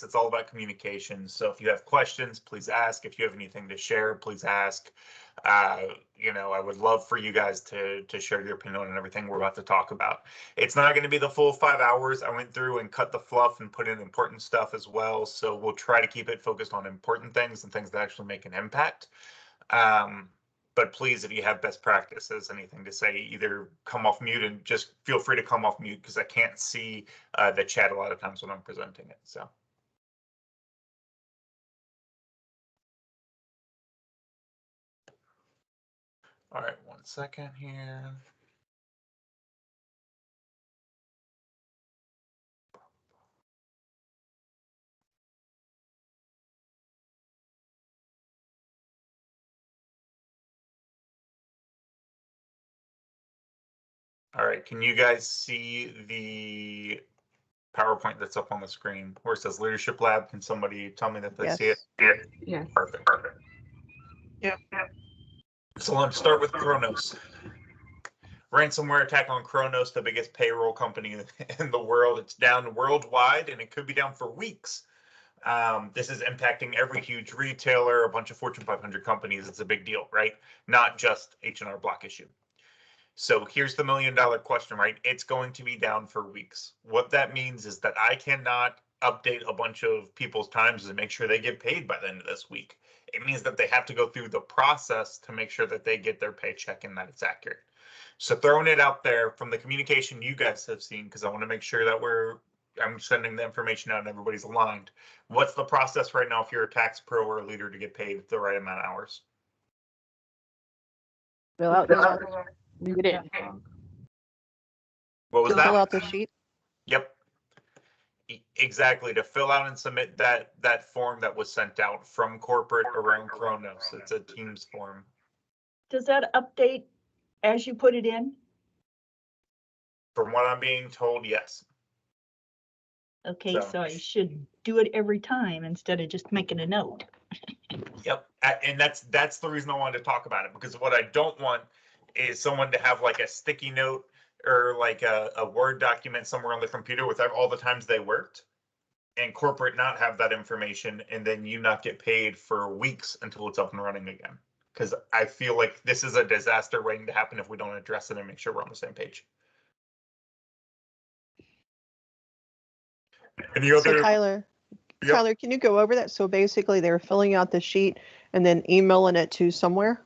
it's all about communication. So if you have questions, please ask. If you have anything to share, please ask. You know, I would love for you guys to share your opinion on everything we're about to talk about. It's not going to be the full 5 hours. I went through and cut the fluff and put in important stuff as well. So we'll try to keep it focused on important things and things that actually make an impact. But please, if you have best practices, anything to say, either come off mute and just feel free to come off mute because I can't see the chat a lot of times when I'm presenting it. So. All right, 1 second here. All right, can you guys see the PowerPoint that's up on the screen where it says Leadership Lab? Can somebody tell me that they see it? Yes. Perfect. Yep. So let's start with Kronos. Ransomware attack on Kronos, the biggest payroll company in the world. It's down worldwide, and it could be down for weeks. This is impacting every huge retailer, a bunch of Fortune 500 companies. It's a big deal, right? Not just H&R Block issue. So here's the $1 million question, right? It's going to be down for weeks. What that means is that I cannot update a bunch of people's times and make sure they get paid by the end of this week. It means that they have to go through the process to make sure that they get their paycheck and that it's accurate. So throwing it out there from the communication you guys have seen, because I want to make sure that I'm sending the information out and everybody's aligned. What's the process right now if you're a tax pro or a leader to get paid the right amount of hours? Fill out the leave it in. What was that? Fill out the sheet. Yep. Exactly, to fill out and submit that form that was sent out from corporate around Kronos. It's a Teams form. Does that update as you put it in? From what I'm being told, yes. Okay, so I should do it every time instead of just making a note. Yep, and that's the reason I wanted to talk about it, because what I don't want is someone to have like a sticky note or like a Word document somewhere on the computer with all the times they worked, and corporate not have that information, and then you not get paid for weeks until it's up and running again. Because I feel like this is a disaster waiting to happen if we don't address it and make sure we're on the same page. Any other? So Tyler, Yep. Tyler, can you go over that? So basically they're filling out the sheet and then emailing it to somewhere?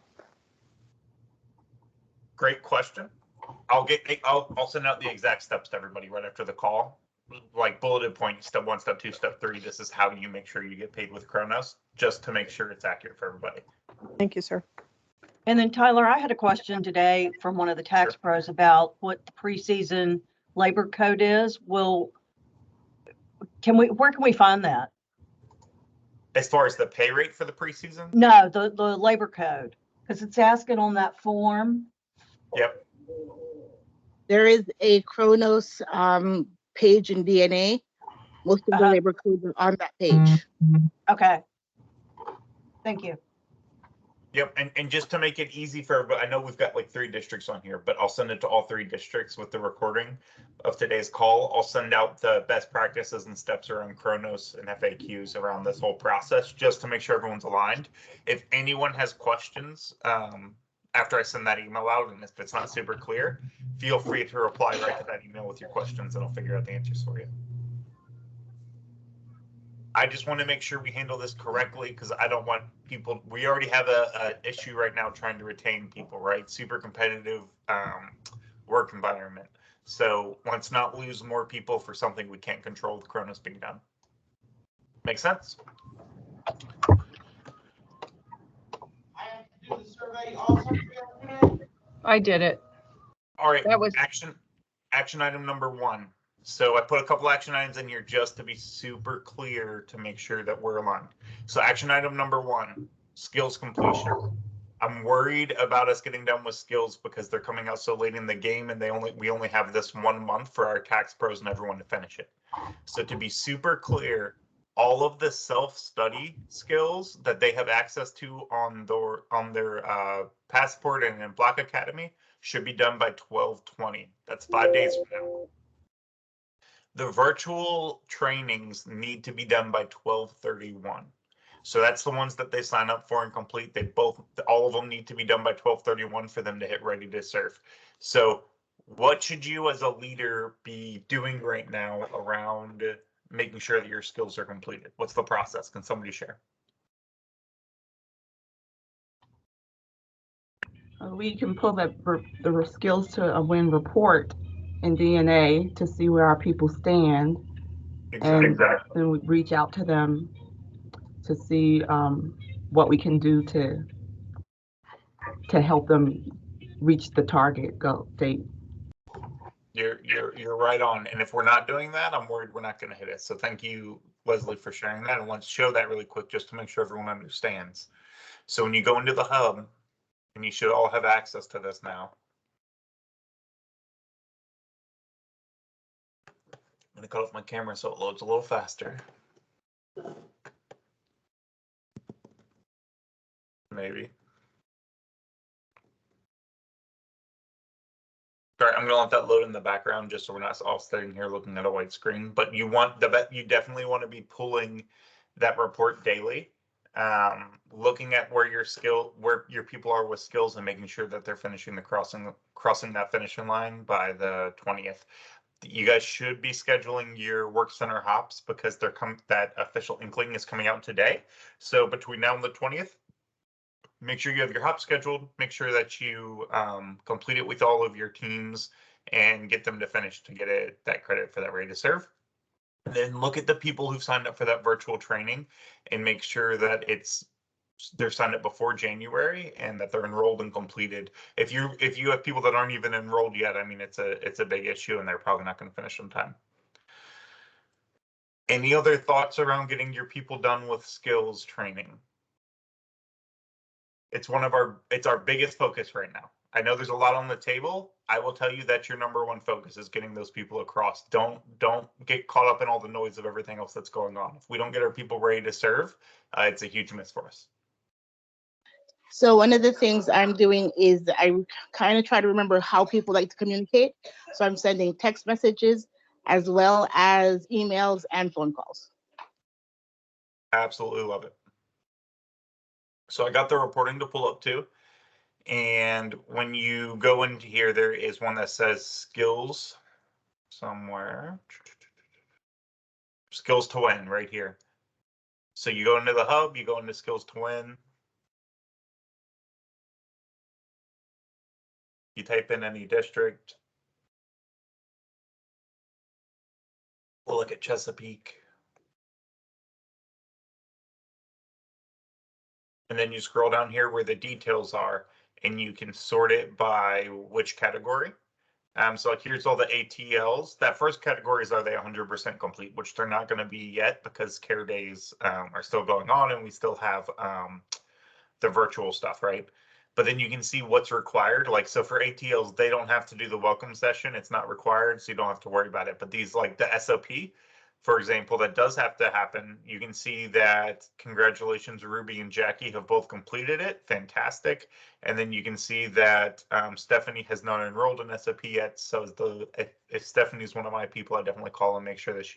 Great question. I'll send out the exact steps to everybody right after the call. Like bulleted point, step 1, step 2, step 3. This is how you make sure you get paid with Kronos, just to make sure it's accurate for everybody. Thank you, sir. And then Tyler, I had a question today from one of the tax pros about what the preseason labor code is. Where can we find that? As far as the pay rate for the preseason? No, the labor code, because it's asking on that form. Yep. There is a Kronos page in DNA. Most of the labor codes are on that page. Okay. Thank you. Yep, and just to make it easy for everybody, I know we've got like 3 districts on here, but I'll send it to all 3 districts with the recording of today's call. I'll send out the best practices and steps around Kronos and FAQs around this whole process, just to make sure everyone's aligned. If anyone has questions after I send that email out, and if it's not super clear, feel free to reply right to that email with your questions, and I'll figure out the answers for you. I just want to make sure we handle this correctly, because I don't want people, we already have a issue right now trying to retain people, right? Super competitive work environment. So let's not lose more people for something we can't control with Kronos being done. Make sense? I did it. All right, That was action item number 1. So I put a couple action items in here just to be super clear to make sure that we're aligned. So action item number 1, skills completion. I'm worried about us getting done with skills because they're coming out so late in the game, and we only have this 1 month for our tax pros and everyone to finish it. So to be super clear, all of the self-study skills that they have access to on their passport and in Block Academy should be done by 12/20. That's 5 days from now. The virtual trainings need to be done by 12/31. So that's the ones that they sign up for and complete. All of them need to be done by 12/31 for them to hit ready to serve. So what should you as a leader be doing right now around making sure that your skills are completed? What's the process? Can somebody share? We can pull the skills to a win report in DNA to see where our people stand. Exactly. And then we reach out to them to see what we can do to help them reach the target goal date. You're right on. And if we're not doing that, I'm worried we're not going to hit it. So thank you, Leslie, for sharing that. And let's show that really quick just to make sure everyone understands. So when you go into the hub, and you should all have access to this now. I'm going to cut off my camera so it loads a little faster. Maybe. All right, I'm gonna let that load in the background just so we're not all sitting here looking at a white screen. But you definitely want to be pulling that report daily, looking at where your people are with skills and making sure that they're finishing the crossing that finishing line by the 20th. You guys should be scheduling your work center hops because that official inkling is coming out today. So between now and the 20th, make sure you have your hop scheduled, make sure that you complete it with all of your teams and get them to finish to get that credit for that ready to serve. And then look at the people who've signed up for that virtual training and make sure that they're signed up before January and that they're enrolled and completed. If you have people that aren't even enrolled yet, I mean, it's a big issue and they're probably not going to finish on time. Any other thoughts around getting your people done with skills training? It's our biggest focus right now. I know there's a lot on the table. I will tell you that your number one focus is getting those people across. Don't get caught up in all the noise of everything else that's going on. If we don't get our people ready to serve, it's a huge miss for us. So one of the things I'm doing is I kind of try to remember how people like to communicate. So I'm sending text messages as well as emails and phone calls. Absolutely love it. So I got the reporting to pull up too. And when you go into here, there is one that says skills somewhere. Skills to win right here. So you go into the hub, you go into skills to win. You type in any district. We'll look at Chesapeake. And then you scroll down here where the details are and you can sort it by which category. So like here's all the ATLs. That first category is, are they 100% complete, which they're not going to be yet because care days are still going on and we still have the virtual stuff, right? But then you can see what's required. Like, so for ATLs, they don't have to do the welcome session. It's not required, so you don't have to worry about it. But these, like the SOP, for example, that does have to happen. You can see that congratulations, Ruby and Jackie have both completed it. Fantastic. And then you can see that Stephanie has not enrolled in SOP yet. So if Stephanie's one of my people, I definitely call and make sure that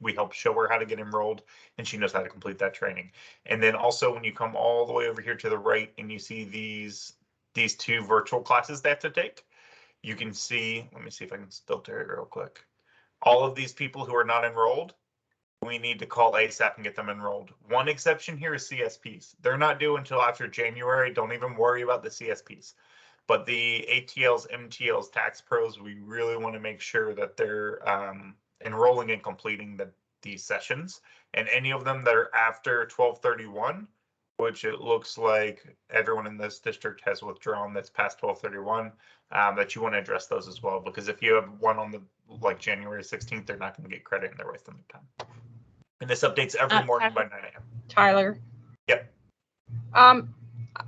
we help show her how to get enrolled and she knows how to complete that training. And then also when you come all the way over here to the right and you see these two virtual classes they have to take, you can see, let me see if I can filter it real quick. All of these people who are not enrolled, we need to call ASAP and get them enrolled. One exception here is CSPs. They're not due until after January. Don't even worry about the CSPs. But the ATLs, MTLs, tax pros, we really want to make sure that they're enrolling and completing these sessions. And any of them that are after 12/31, which it looks like everyone in this district has withdrawn that's past 12/31, that you want to address those as well. Because if you have one on the January 16th, they're not going to get credit and they're wasting their time. And this updates every morning by 9 a.m. Tyler? Yep.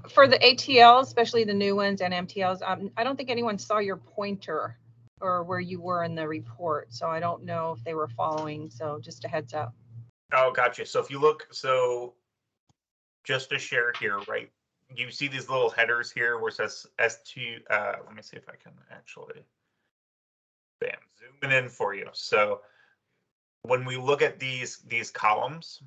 For the ATLs, especially the new ones and MTLs, I don't think anyone saw your pointer or where you were in the report. So I don't know if they were following. So just a heads up. Oh, gotcha. So if you look, so just to share here, right? You see these little headers here where it says S2. Let me see if I can actually, bam, zoom it in for you. So when we look at these columns,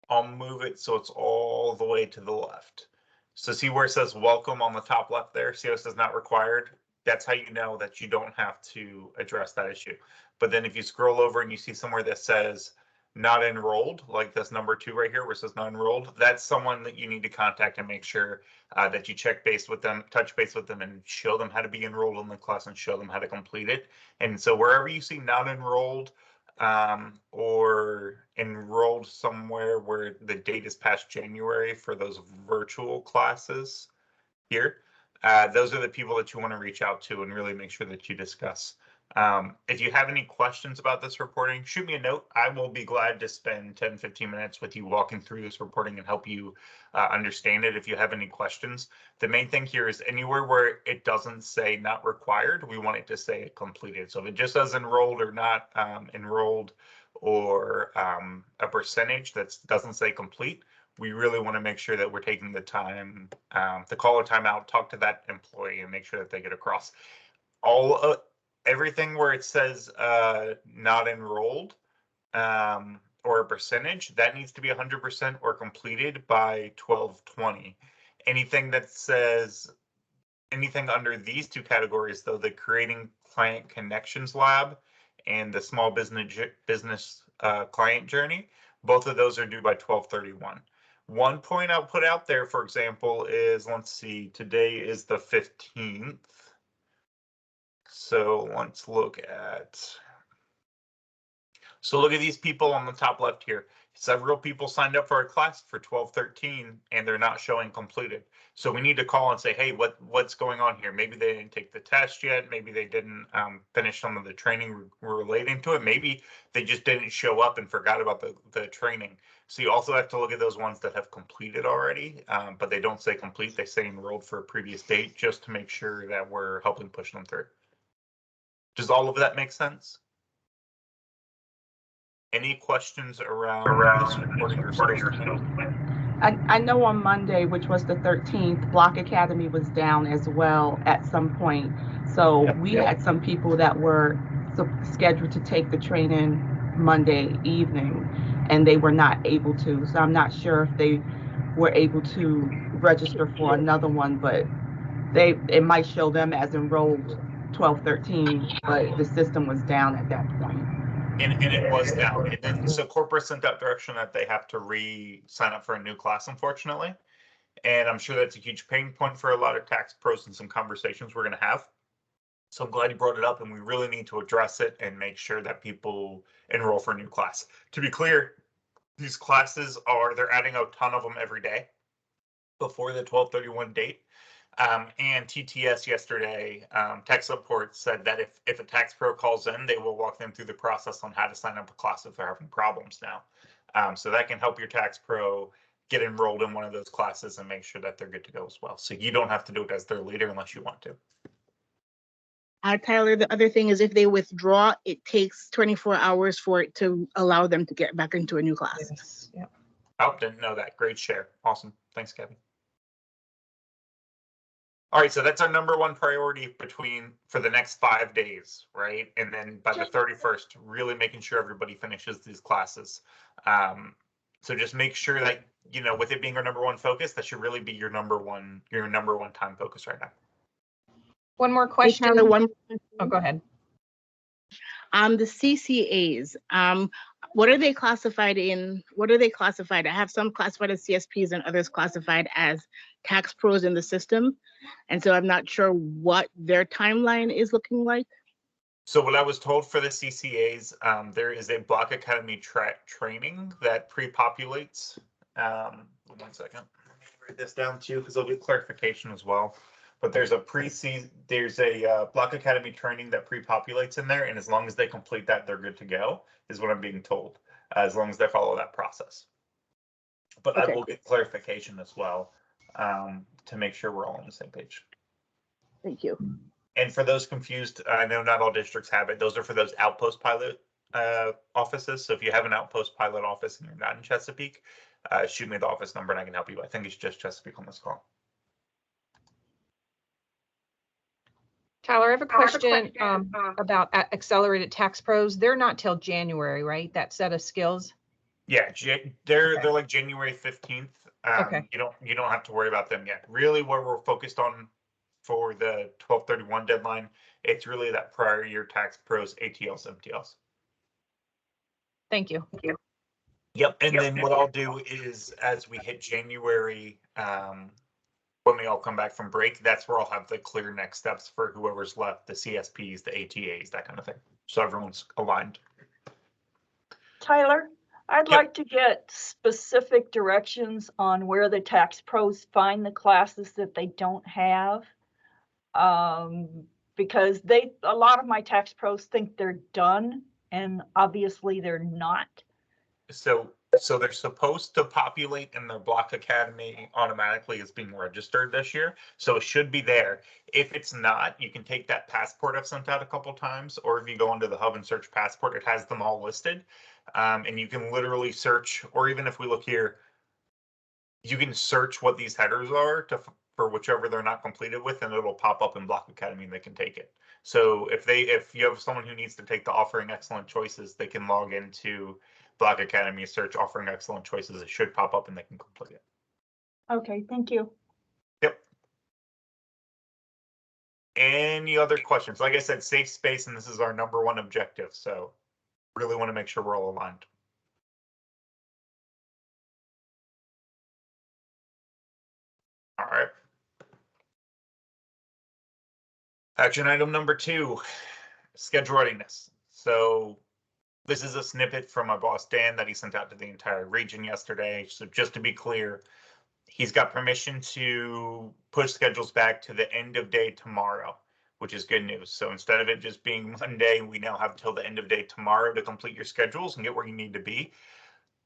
I'll move it so it's all the way to the left. So see where it says welcome on the top left there? See how it says not required? That's how you know that you don't have to address that issue. But then if you scroll over and you see somewhere that says not enrolled, like this number 2 right here where it says not enrolled, that's someone that you need to contact and make sure that you touch base with them and show them how to be enrolled in the class and show them how to complete it. And so wherever you see not enrolled, or enrolled somewhere where the date is past January for those virtual classes here, those are the people that you want to reach out to and really make sure that you discuss. If you have any questions about this reporting, shoot me a note. I will be glad to spend 10-15 minutes with you walking through this reporting and help you understand it if you have any questions. The main thing here is anywhere where it doesn't say not required, we want it to say completed. So if it just says enrolled or not enrolled, or a percentage that doesn't say complete, we really want to make sure that we're taking the time to call a timeout, talk to that employee, and make sure that they get across. Everything where it says not enrolled or a percentage, that needs to be 100% or completed by 12/20. Anything that says anything under these two categories, though, the creating client connections lab and the small business client journey, both of those are due by 12/31. One point I'll put out there, for example, is, let's see, today is the 15th. So let's look at, look at these people on the top left here. Several people signed up for a class for 12/13 and they're not showing completed. So we need to call and say, hey, what's going on here? Maybe they didn't take the test yet. Maybe they didn't finish some of the training relating to it. Maybe they just didn't show up and forgot about the training. So you also have to look at those ones that have completed already, but they don't say complete. They say enrolled for a previous date, just to make sure that we're helping push them through. Does all of that make sense? Any questions around this reporting or skills? I know on Monday, which was the 13th, Block Academy was down as well at some point. So we had some people that were scheduled to take the training Monday evening, and they were not able to. So I'm not sure if they were able to register for another one, but it might show them as enrolled 12/13, but the system was down at that point. And it was down. And then, so corporate sent that direction that they have to sign up for a new class, unfortunately. And I'm sure that's a huge pain point for a lot of tax pros and some conversations we're going to have. So I'm glad you brought it up, and we really need to address it and make sure that people enroll for a new class. To be clear, these classes they're adding a ton of them every day before the 12/31 date. And TTS yesterday, tech support said that if a tax pro calls in, they will walk them through the process on how to sign up a class if they're having problems now. So that can help your tax pro get enrolled in one of those classes and make sure that they're good to go as well. So you don't have to do it as their leader unless you want to. Tyler, the other thing is if they withdraw, it takes 24 hours for it to allow them to get back into a new class. Yes, yeah. Oh, didn't know that. Great share. Awesome. Thanks, Kevin. All right, so that's our number one priority for the next 5 days, right? And then by the 31st, really making sure everybody finishes these classes. So just make sure that, with it being our number one focus, that should really be your number one time focus right now. One more question. Hey, Tyler, Oh, go ahead. The CCAs, what are they classified in? What are they classified? I have some classified as CSPs and others classified as tax pros in the system. And so I'm not sure what their timeline is looking like. So what I was told for the CCAs, there is a Block Academy training that pre-populates. 1 second. Let me write this down too, because there'll be clarification as well. But there's a Block Academy training that pre-populates in there, and as long as they complete that, they're good to go, is what I'm being told, as long as they follow that process. But okay. I will get clarification as well to make sure we're all on the same page. Thank you. And for those confused, I know not all districts have it. Those are for those outpost pilot offices. So if you have an outpost pilot office and you're not in Chesapeake, shoot me the office number and I can help you. I think it's just Chesapeake on this call. Tyler, I have a question about Accelerated Tax Pros. They're not till January, right? That set of skills. Yeah, they're like January 15th. Okay. You don't have to worry about them yet. Really, what we're focused on for the 12/31 deadline, it's really that prior year tax pros, ATLs, MTLs. Thank you. Yep. And then what I'll do is, as we hit January, when we all come back from break, that's where I'll have the clear next steps for whoever's left, the CSPs, the ATAs, that kind of thing. So everyone's aligned. Tyler, I'd Yep. like to get specific directions on where the tax pros find the classes that they don't have. Because a lot of my tax pros think they're done, and obviously they're not. So they're supposed to populate in their Block Academy automatically as being registered this year. So it should be there. If it's not, you can take that passport I've sent out a couple times, or if you go into the hub and search passport, it has them all listed. And you can literally search, or even if we look here, you can search what these headers are for whichever they're not completed with, and it'll pop up in Block Academy and they can take it. So if you have someone who needs to take the Offering Excellent Choices, they can log into Block Academy, search Offering Excellent Choices. It should pop up and they can complete it. Okay, thank you. Yep. Any other questions? Like I said, safe space, and this is our #1 objective. So really want to make sure we're all aligned. All right. Action item #2, schedule readiness. So this is a snippet from my boss, Dan, that he sent out to the entire region yesterday. So just to be clear, he's got permission to push schedules back to the end of day tomorrow, which is good news. So instead of it just being Monday, we now have till the end of day tomorrow to complete your schedules and get where you need to be.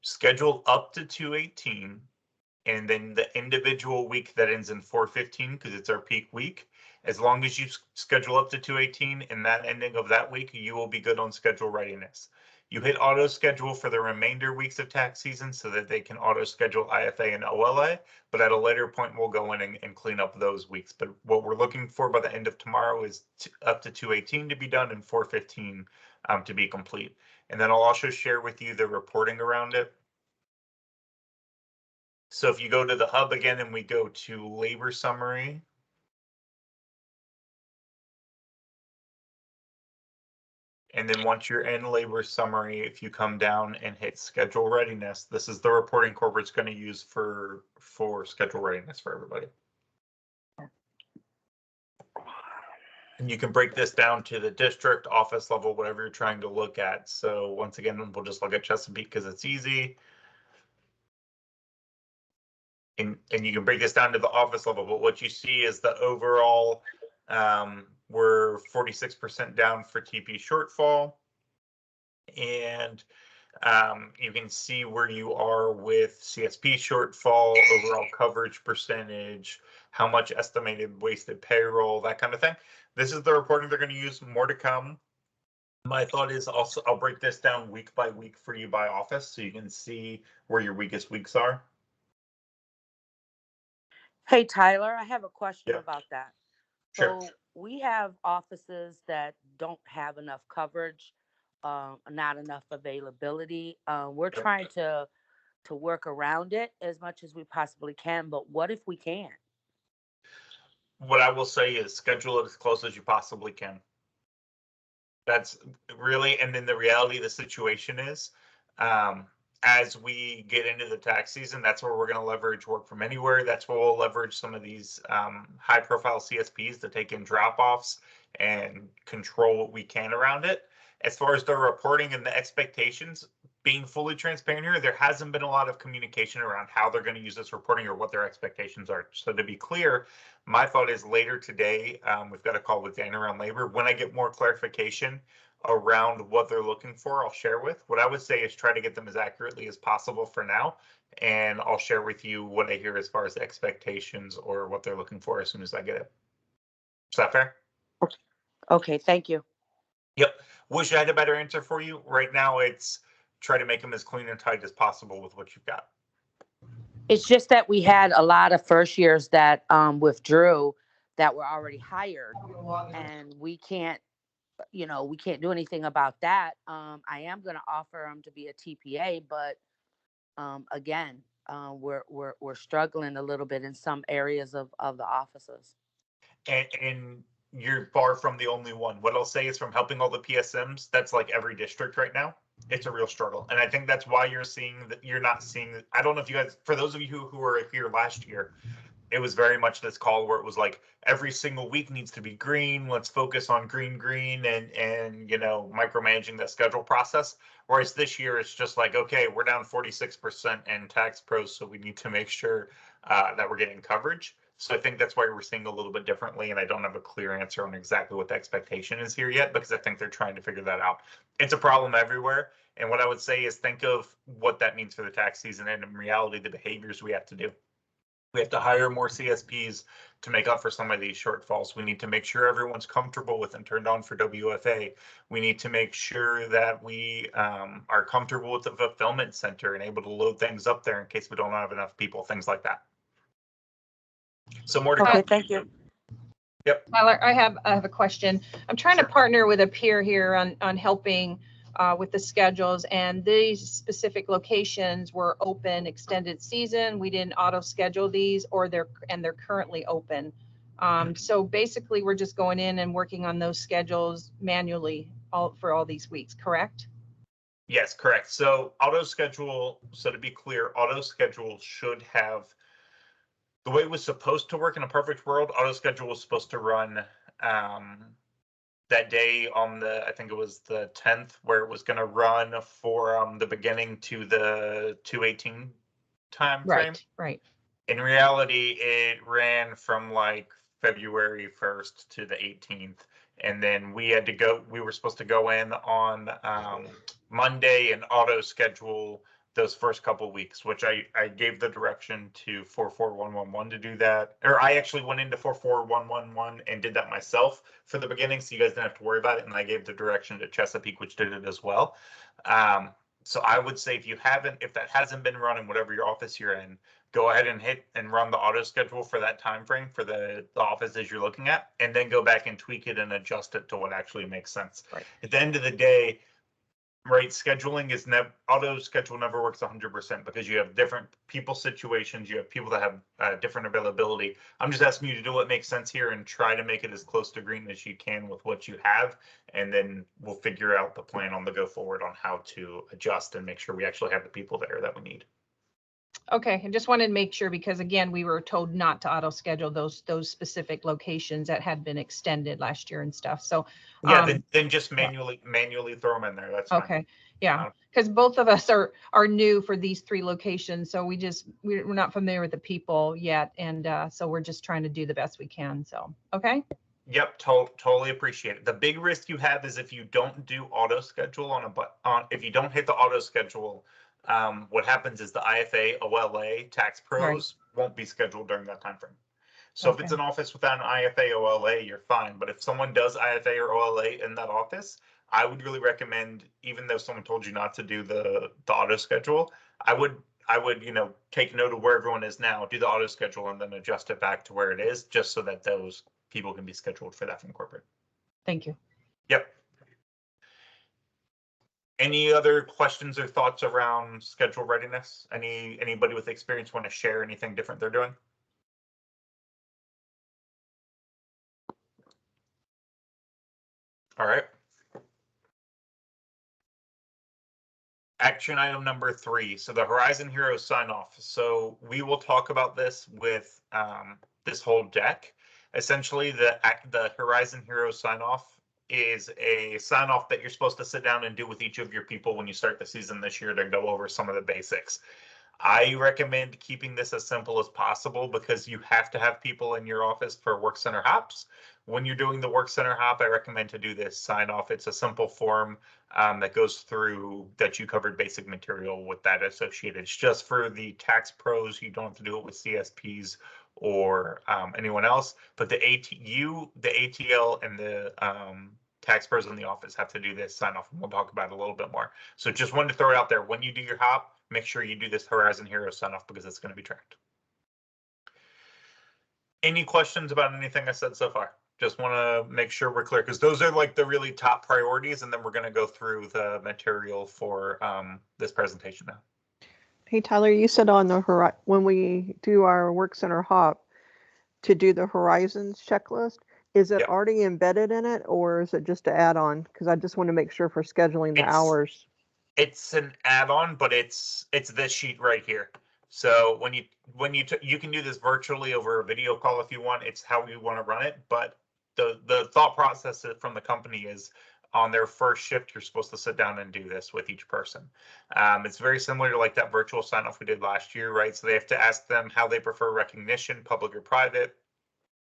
Schedule up to 2/18, and then the individual week that ends in 4/15, because it's our peak week. As long as you schedule up to 2/18 and that ending of that week, you will be good on schedule readiness. You hit auto schedule for the remainder weeks of tax season so that they can auto schedule IFA and OLA, but at a later point, we'll go in and clean up those weeks. But what we're looking for by the end of tomorrow is up to 2/18 to be done and 4/15 to be complete. And then I'll also share with you the reporting around it. So if you go to the hub again and we go to labor summary. And then once you're in labor summary, if you come down and hit schedule readiness, this is the reporting corporate's going to use for schedule readiness for everybody. And you can break this down to the district, office level, whatever you're trying to look at. So once again, we'll just look at Chesapeake because it's easy. And you can break this down to the office level, but what you see is the overall, we're 46% down for TP shortfall. And you can see where you are with CSP shortfall, overall coverage percentage, how much estimated wasted payroll, that kind of thing. This is the reporting they're going to use, more to come. My thought is also I'll break this down week by week for you by office so you can see where your weakest weeks are. Hey, Tyler, I have a question Yeah. about that. Sure. So we have offices that don't have enough coverage, not enough availability. We're Yep. trying to work around it as much as we possibly can, but what if we can't? What I will say is schedule it as close as you possibly can. That's really, and then the reality of the situation is, as we get into the tax season, that's where we're going to leverage work from anywhere. That's where we'll leverage some of these high profile CSPs to take in drop offs and control what we can around it. As far as the reporting and the expectations, being fully transparent here, there hasn't been a lot of communication around how they're going to use this reporting or what their expectations are. So to be clear, my thought is later today, we've got a call with Dan around labor. When I get more clarification around what they're looking for, I'll share with. What I would say is try to get them as accurately as possible for now. And I'll share with you what I hear as far as expectations or what they're looking for as soon as I get it. Is that fair? Okay, thank you. Yep. Wish I had a better answer for you. Right now, it's try to make them as clean and tight as possible with what you've got. It's just that we had a lot of first years that withdrew that were already hired, and we can't do anything about that. I am going to offer them to be a TPA, but again, we're struggling a little bit in some areas of the offices. And you're far from the only one. What I'll say is, from helping all the PSMs, that's like every district right now. It's a real struggle, and I think that's why you're seeing that. You're not seeing. I don't know if you guys, for those of you who were here last year, it was very much this call where it was like every single week needs to be green. Let's focus on green, and micromanaging the schedule process. Whereas this year it's just like, okay, we're down 46% in tax pros, so we need to make sure that we're getting coverage. So I think that's why we're seeing a little bit differently, and I don't have a clear answer on exactly what the expectation is here yet, because I think they're trying to figure that out. It's a problem everywhere, and what I would say is think of what that means for the tax season, and in reality, the behaviors we have to do. We have to hire more CSPs to make up for some of these shortfalls. We need to make sure everyone's comfortable with and turned on for WFA. We need to make sure that we are comfortable with the fulfillment center and able to load things up there in case we don't have enough people, things like that. So more to come. Okay, thank you. Yep. Tyler, I have a question. I'm trying to partner with a peer here on helping with the schedules, and these specific locations were open extended season. We didn't auto schedule these, or they're currently open. So basically, we're just going in and working on those schedules manually for all these weeks, correct? Yes, correct. So auto schedule. So to be clear, auto schedule should have the way it was supposed to work in a perfect world. Auto schedule was supposed to run that day on I think it was the 10th, where it was going to run for the beginning to the 2/18 time frame. Right. In reality, it ran from like February 1st to the 18th. And then we were supposed to go in on Monday and auto schedule those first couple weeks, which I gave the direction to 44111 to do that. Or I actually went into 44111 and did that myself for the beginning, so you guys didn't have to worry about it. And I gave the direction to Chesapeake, which did it as well. So I would say if that hasn't been running, whatever your office you're in, go ahead and hit and run the auto schedule for that time frame for the offices you're looking at, and then go back and tweak it and adjust it to what actually makes sense. Right. At the end of the day, right, scheduling is auto schedule never works 100%, because you have different people situations, you have people that have different availability. I'm just asking you to do what makes sense here and try to make it as close to green as you can with what you have, and then we'll figure out the plan on the go forward on how to adjust and make sure we actually have the people there that we need. Okay, I just wanted to make sure, because again, we were told not to auto schedule those specific locations that had been extended last year and stuff. So yeah, then just manually throw them in there. That's fine. Okay, yeah, because both of us are new for these 3 locations, so we're not familiar with the people yet, and so we're just trying to do the best we can. So okay. Yep, totally appreciate it. The big risk you have is if you don't do auto schedule if you don't hit the auto schedule. What happens is the IFA, OLA, tax pros won't be scheduled during that time frame. So if it's an office without an IFA, OLA, you're fine. But if someone does IFA or OLA in that office, I would really recommend, even though someone told you not to do the auto schedule, I would take note of where everyone is now, do the auto schedule, and then adjust it back to where it is, just so that those people can be scheduled for that from corporate. Thank you. Yep. Any other questions or thoughts around schedule readiness? Anybody with experience want to share anything different they're doing? All right. Action item number 3. So the Horizon Heroes sign off. So we will talk about this with this whole deck. Essentially, the Horizon Heroes sign off is a sign off that you're supposed to sit down and do with each of your people when you start the season this year to go over some of the basics. I recommend keeping this as simple as possible, because you have to have people in your office for work center hops. When you're doing the work center hop, I recommend to do this sign off. It's a simple form that goes through that you covered basic material with that associated. It's just for the tax pros. You don't have to do it with CSPs or anyone else, but the ATL and the tax pros in the office have to do this sign off, and we'll talk about it a little bit more. So just wanted to throw it out there. When you do your hop, make sure you do this Horizon Hero sign off, because it's going to be tracked. Any questions about anything I said so far? Just want to make sure we're clear, because those are like the really top priorities, and then we're going to go through the material for this presentation now. Hey, Tyler, you said on the when we do our work center hop to do the horizons checklist, is it Yep. already embedded in it, or is it just an add-on? Because I just want to make sure for scheduling the hours. It's an add-on, but it's this sheet right here. So when you can do this virtually over a video call if you want. It's how you want to run it, but the thought process from the company is on their first shift, you're supposed to sit down and do this with each person. It's very similar to like that virtual sign-off we did last year, right? So they have to ask them how they prefer recognition, public or private.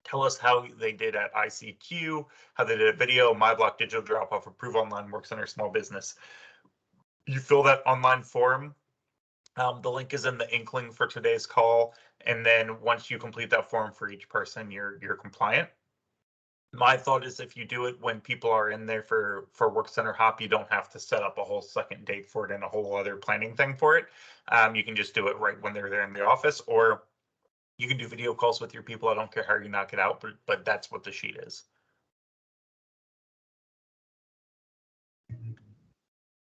Tell us how they did at ICQ, how they did a video, MyBlock, digital drop-off, approve online, work center, small business. You fill that online form. The link is in the inkling for today's call. And then once you complete that form for each person, you're compliant. My thought is if you do it when people are in there for work center hop, you don't have to set up a whole second date for it and a whole other planning thing for it. You can just do it right when they're there in the office, or you can do video calls with your people. I don't care how you knock it out, but that's what the sheet is.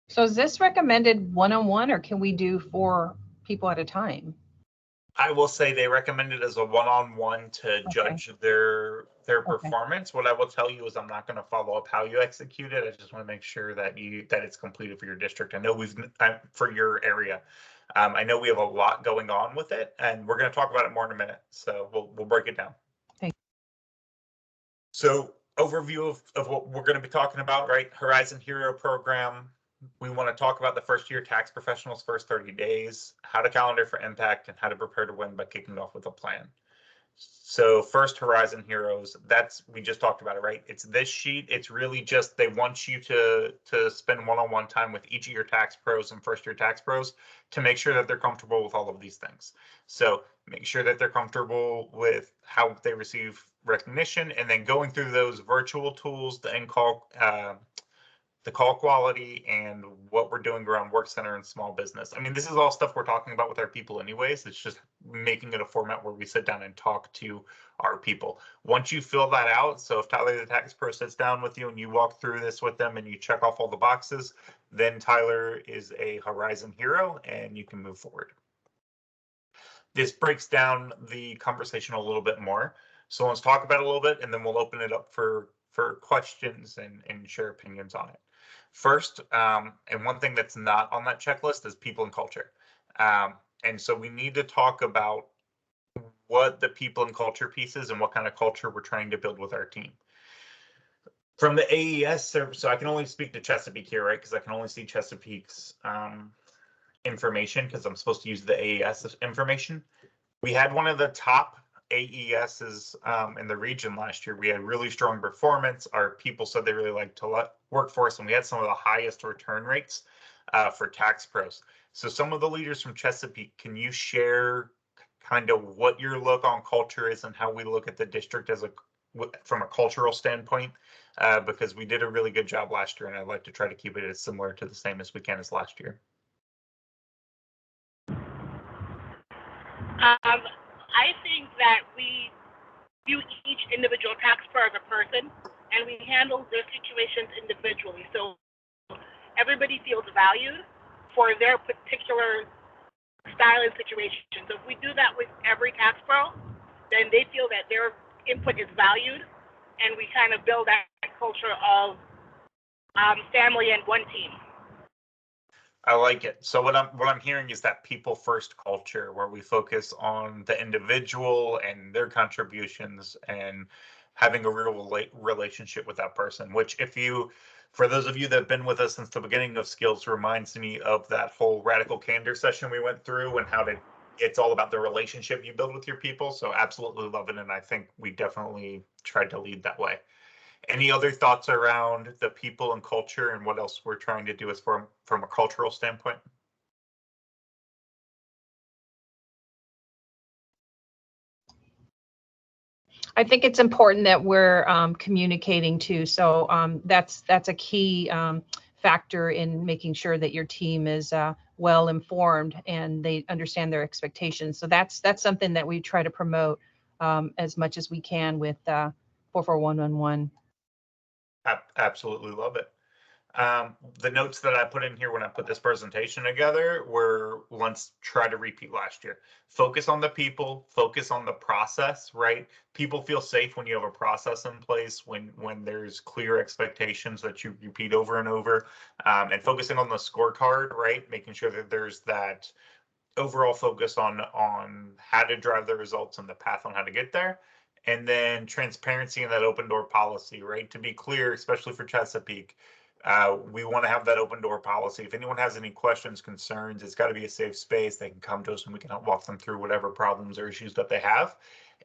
So is this recommended one-on-one, or can we do 4 people at a time? I will say they recommend it as a one-on-one to judge their performance. What I will tell you is I'm not going to follow up how you execute it. I just want to make sure that it's completed for your district. I know for your area. I know we have a lot going on with it, and we're going to talk about it more in a minute. So we'll break it down. Thanks. So overview of what we're going to be talking about, right? Horizon Hero program. We want to talk about the first year tax professionals' first 30 days, how to calendar for impact, and how to prepare to win by kicking off with a plan. So first, Horizon Heroes, we just talked about it, right? It's this sheet. It's really just they want you to spend one-on-one time with each of your tax pros and first year tax pros to make sure that they're comfortable with all of these things. So make sure that they're comfortable with how they receive recognition, and then going through those virtual tools, the call quality, and what we're doing around work center and small business. I mean, this is all stuff we're talking about with our people anyways. It's just making it a format where we sit down and talk to our people. Once you fill that out, so if Tyler the tax pro sits down with you and you walk through this with them and you check off all the boxes, then Tyler is a Horizon Hero and you can move forward. This breaks down the conversation a little bit more. So let's talk about it a little bit, and then we'll open it up for questions and share opinions on it. First, and one thing that's not on that checklist is people and culture. And so we need to talk about what the people and culture piece is and what kind of culture we're trying to build with our team. From the AES, so I can only speak to Chesapeake here, right? Because I can only see Chesapeake's information because I'm supposed to use the AES information. We had one of the top AESs in the region last year. We had really strong performance. Our people said they really liked to work for us, and we had some of the highest return rates for tax pros. So some of the leaders from Chesapeake, can you share kind of what your look on culture is and how we look at the district from a cultural standpoint? Because we did a really good job last year, and I'd like to try to keep it as similar to the same as we can as last year. I think that we view each individual tax pro as a person, and we handle their situations individually. So everybody feels valued for their particular style and situation. So if we do that with every tax pro, then they feel that their input is valued, and we kind of build that culture of family and one team. I like it. So what I'm hearing is that people first culture, where we focus on the individual and their contributions and having a real relationship with that person, which for those of you that have been with us since the beginning of Skills, reminds me of that whole radical candor session we went through and it's all about the relationship you build with your people. So absolutely love it. And I think we definitely tried to lead that way. Any other thoughts around the people and culture and what else we're trying to do from a cultural standpoint? I think it's important that we're communicating too. So that's a key factor in making sure that your team is well informed and they understand their expectations. So that's something that we try to promote as much as we can with 44111. Absolutely love it. The notes that I put in here when I put this presentation together were, let's try to repeat last year. Focus on the people, focus on the process, right? People feel safe when you have a process in place, when there's clear expectations that you repeat over and over, and focusing on the scorecard, right? Making sure that there's that overall focus on how to drive the results and the path on how to get there. And then transparency and that open door policy, right? To be clear, especially for Chesapeake, we want to have that open door policy. If anyone has any questions, concerns, it's got to be a safe space. They can come to us and we can help walk them through whatever problems or issues that they have.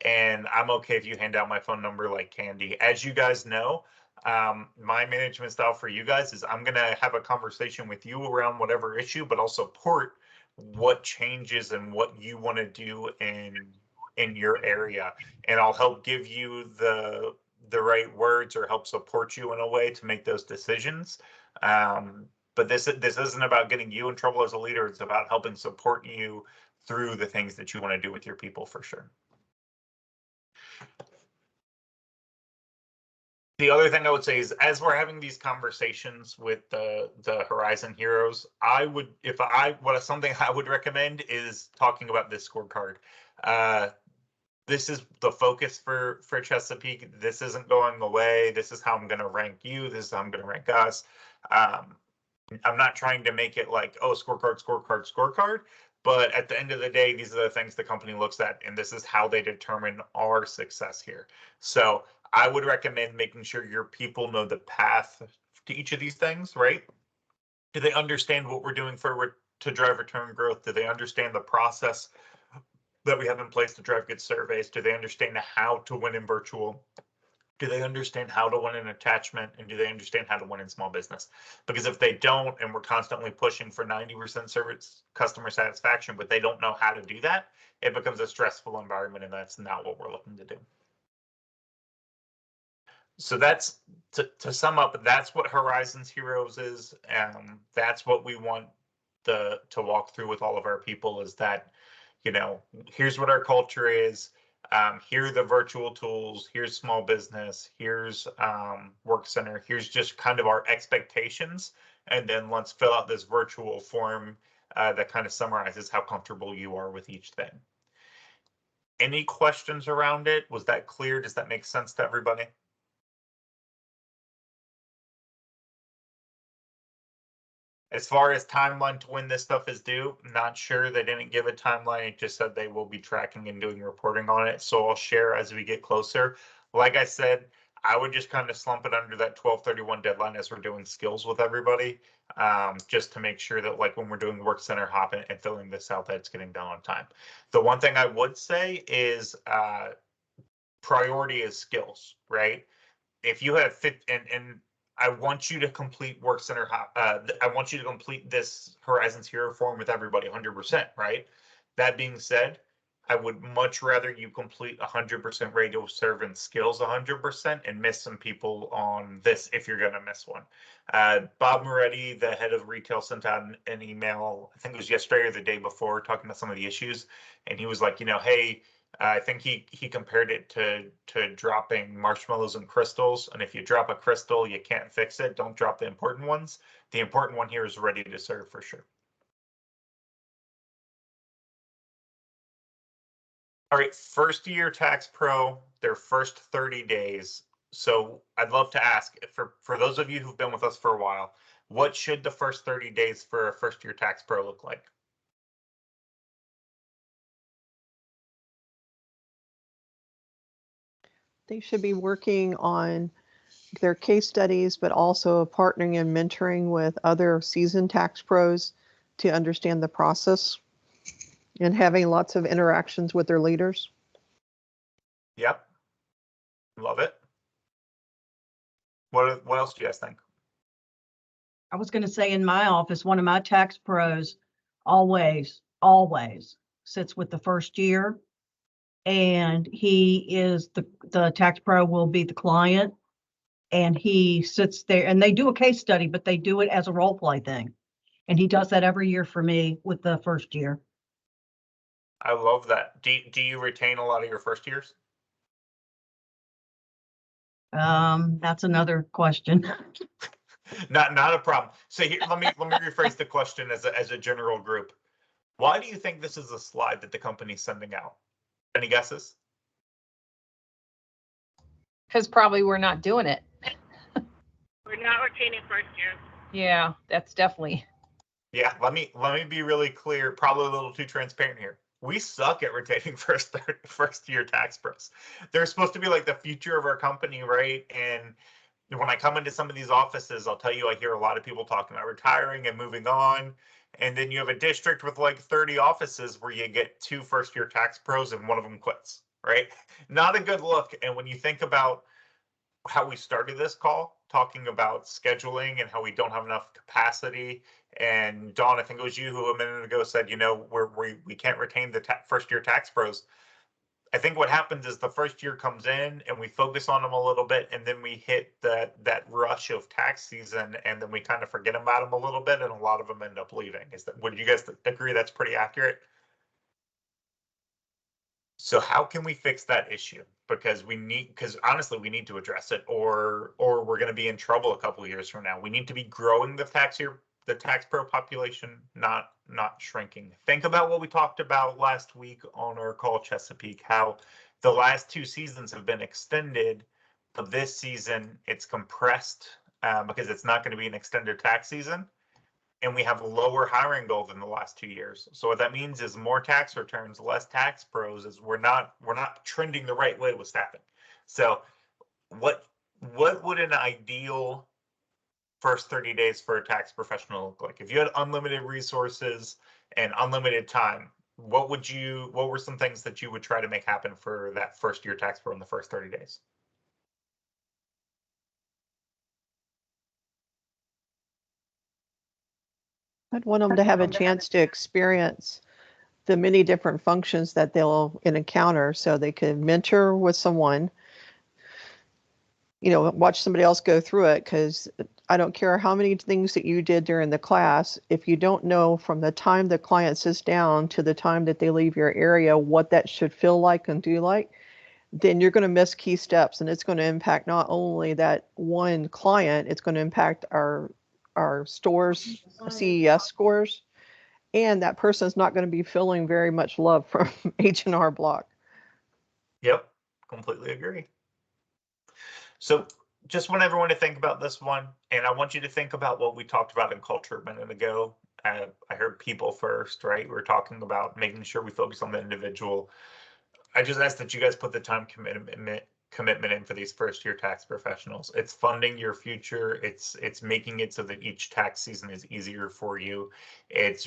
And I'm okay if you hand out my phone number like candy. As you guys know, my management style for you guys is I'm going to have a conversation with you around whatever issue, but I'll support what changes and what you want to do in your area. And I'll help give you the right words or help support you in a way to make those decisions. But this isn't about getting you in trouble as a leader. It's about helping support you through the things that you want to do with your people for sure. The other thing I would say is, as we're having these conversations with the Horizon Heroes, something I would recommend is talking about this scorecard. This is the focus for Chesapeake. This isn't going away. This is how I'm going to rank you. This is how I'm going to rank us. I'm not trying to make it like, oh, scorecard. But at the end of the day, these are the things the company looks at, and this is how they determine our success here. So I would recommend making sure your people know the path to each of these things, right? Do they understand what we're doing to drive return growth? Do they understand the process that we have in place to drive good surveys? Do they understand how to win in virtual? Do they understand how to win in attachment? And do they understand how to win in small business? Because if they don't, and we're constantly pushing for 90% service customer satisfaction, but they don't know how to do that, it becomes a stressful environment, and that's not what we're looking to do. So that's, to sum up, that's what Horizons Heroes is. That's what we want to walk through with all of our people, is that, here's what our culture is. Here are the virtual tools. Here's small business. Here's Work Center. Here's just kind of our expectations. And then let's fill out this virtual form that kind of summarizes how comfortable you are with each thing. Any questions around it? Was that clear? Does that make sense to everybody? As far as timeline to when this stuff is due, not sure. They didn't give a timeline. It just said they will be tracking and doing reporting on it. So I'll share as we get closer. Like I said, I would just kind of slump it under that 12/31 deadline as we're doing skills with everybody, just to make sure that, like, when we're doing Work Center hop and filling this out, that it's getting done on time. The one thing I would say is priority is skills, right? If you have and I want you to complete Work Center. I want you to complete this Horizons Hero form with everybody 100%, right? That being said, I would much rather you complete 100% radio serve and skills 100% and miss some people on this if you're going to miss one. Bob Moretti, the head of retail, sent out an email, I think it was yesterday or the day before, talking about some of the issues. And he was like, hey, I think he compared it to dropping marshmallows and crystals. And if you drop a crystal, you can't fix it. Don't drop the important ones. The important one here is ready to serve for sure. All right, first year Tax Pro, their first 30 days. So I'd love to ask, for those of you who've been with us for a while, what should the first 30 days for a first year Tax Pro look like? They should be working on their case studies, but also partnering and mentoring with other seasoned tax pros to understand the process and having lots of interactions with their leaders. Yep. Love it. What else do you guys think? I was going to say, in my office, one of my tax pros always sits with the first year, and he is the tax pro will be the client, and he sits there, and they do a case study, but they do it as a role play thing. And he does that every year for me with the first year. I love that. Do you retain a lot of your first years? That's another question. Not a problem. So here, let me rephrase the question as a general group. Why do you think this is a slide that the company's sending out? Any guesses? Because probably we're not doing it. We're not retaining first year. Yeah, that's definitely. Yeah, let me be really clear, probably a little too transparent here. We suck at retaining first year tax pros. They're supposed to be like the future of our company, right? And when I come into some of these offices, I'll tell you, I hear a lot of people talking about retiring and moving on. And then you have a district with like 30 offices where you get 2 first-year tax pros and one of them quits, right? Not a good look. And when you think about how we started this call, talking about scheduling and how we don't have enough capacity. And Dawn, I think it was you who a minute ago said, you know, we can't retain the first-year tax pros. I think what happens is the first year comes in and we focus on them a little bit, and then we hit that rush of tax season, and then we kind of forget about them a little bit, and a lot of them end up leaving. Would you guys agree that's pretty accurate? So how can we fix that issue? Because honestly, we need to address it, or we're going to be in trouble a couple of years from now. We need to be growing the tax pro population, not shrinking. Think about what we talked about last week on our call, Chesapeake, how the last 2 seasons have been extended, but this season it's compressed because it's not going to be an extended tax season. And we have a lower hiring goal than the last 2 years. So what that means is more tax returns, less tax pros, is we're not trending the right way with staffing. So what would an ideal first 30 days for a tax professional look like? If you had unlimited resources and unlimited time, what were some things that you would try to make happen for that first year tax pro in the first 30 days? I'd want them to have a chance to experience the many different functions that they'll encounter, so they can mentor with someone, watch somebody else go through it, because I don't care how many things that you did during the class, if you don't know from the time the client sits down to the time that they leave your area what that should feel like and do like, then you're going to miss key steps, and it's going to impact not only that one client, it's going to impact our stores CES scores, and that person's not going to be feeling very much love from H&R Block. Yep, completely agree. So just want everyone to think about this one, and I want you to think about what we talked about in culture a minute ago. I heard people first, right? We're talking about making sure we focus on the individual. I just ask that you guys put the time commitment in for these first year tax professionals. It's funding your future. It's making it so that each tax season is easier for you. It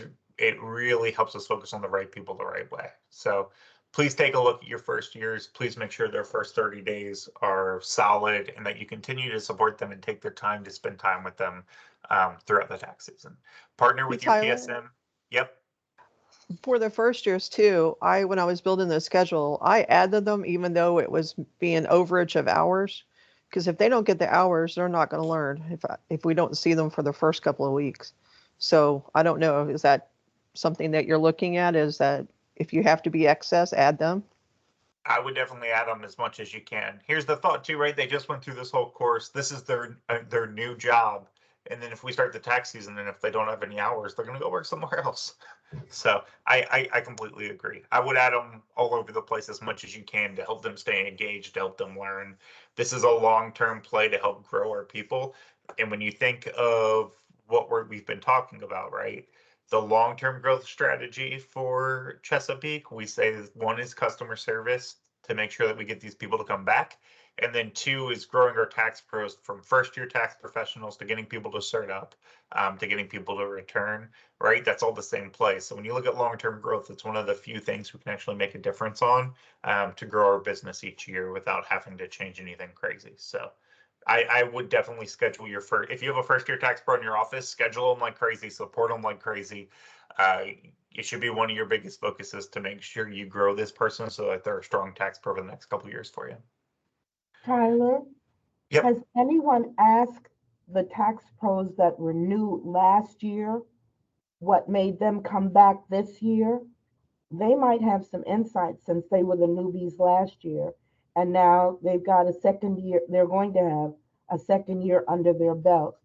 really helps us focus on the right people the right way. So please take a look at your first years. Please make sure their first 30 days are solid and that you continue to support them and take the time to spend time with them throughout the tax season. Partner with your PSM. Yep. For the first years too, when I was building the schedule, I added them even though it was being overage of hours, because if they don't get the hours, they're not going to learn if we don't see them for the first couple of weeks. So I don't know, is that something that you're looking at? Is that if you have to be excess, add them? I would definitely add them as much as you can. Here's the thought too, right? They just went through this whole course. This is their new job. And then if we start the tax season and if they don't have any hours, they're going to go work somewhere else. So I completely agree. I would add them all over the place as much as you can to help them stay engaged, to help them learn. This is a long-term play to help grow our people. And when you think of what we've been talking about, right? The long-term growth strategy for Chesapeake, we say one is customer service to make sure that we get these people to come back. And then 2 is growing our tax pros from first-year tax professionals to getting people to start up, to getting people to return, right? That's all the same place. So when you look at long-term growth, it's one of the few things we can actually make a difference on to grow our business each year without having to change anything crazy. So I would definitely schedule your first. If you have a first-year tax pro in your office, schedule them like crazy, support them like crazy. It should be one of your biggest focuses to make sure you grow this person so that they're a strong tax pro for the next couple of years for you. Tyler, Yep. Has anyone asked the tax pros that were new last year what made them come back this year? They might have some insight since they were the newbies last year and now they've got a second year. They're going to have a second year under their belt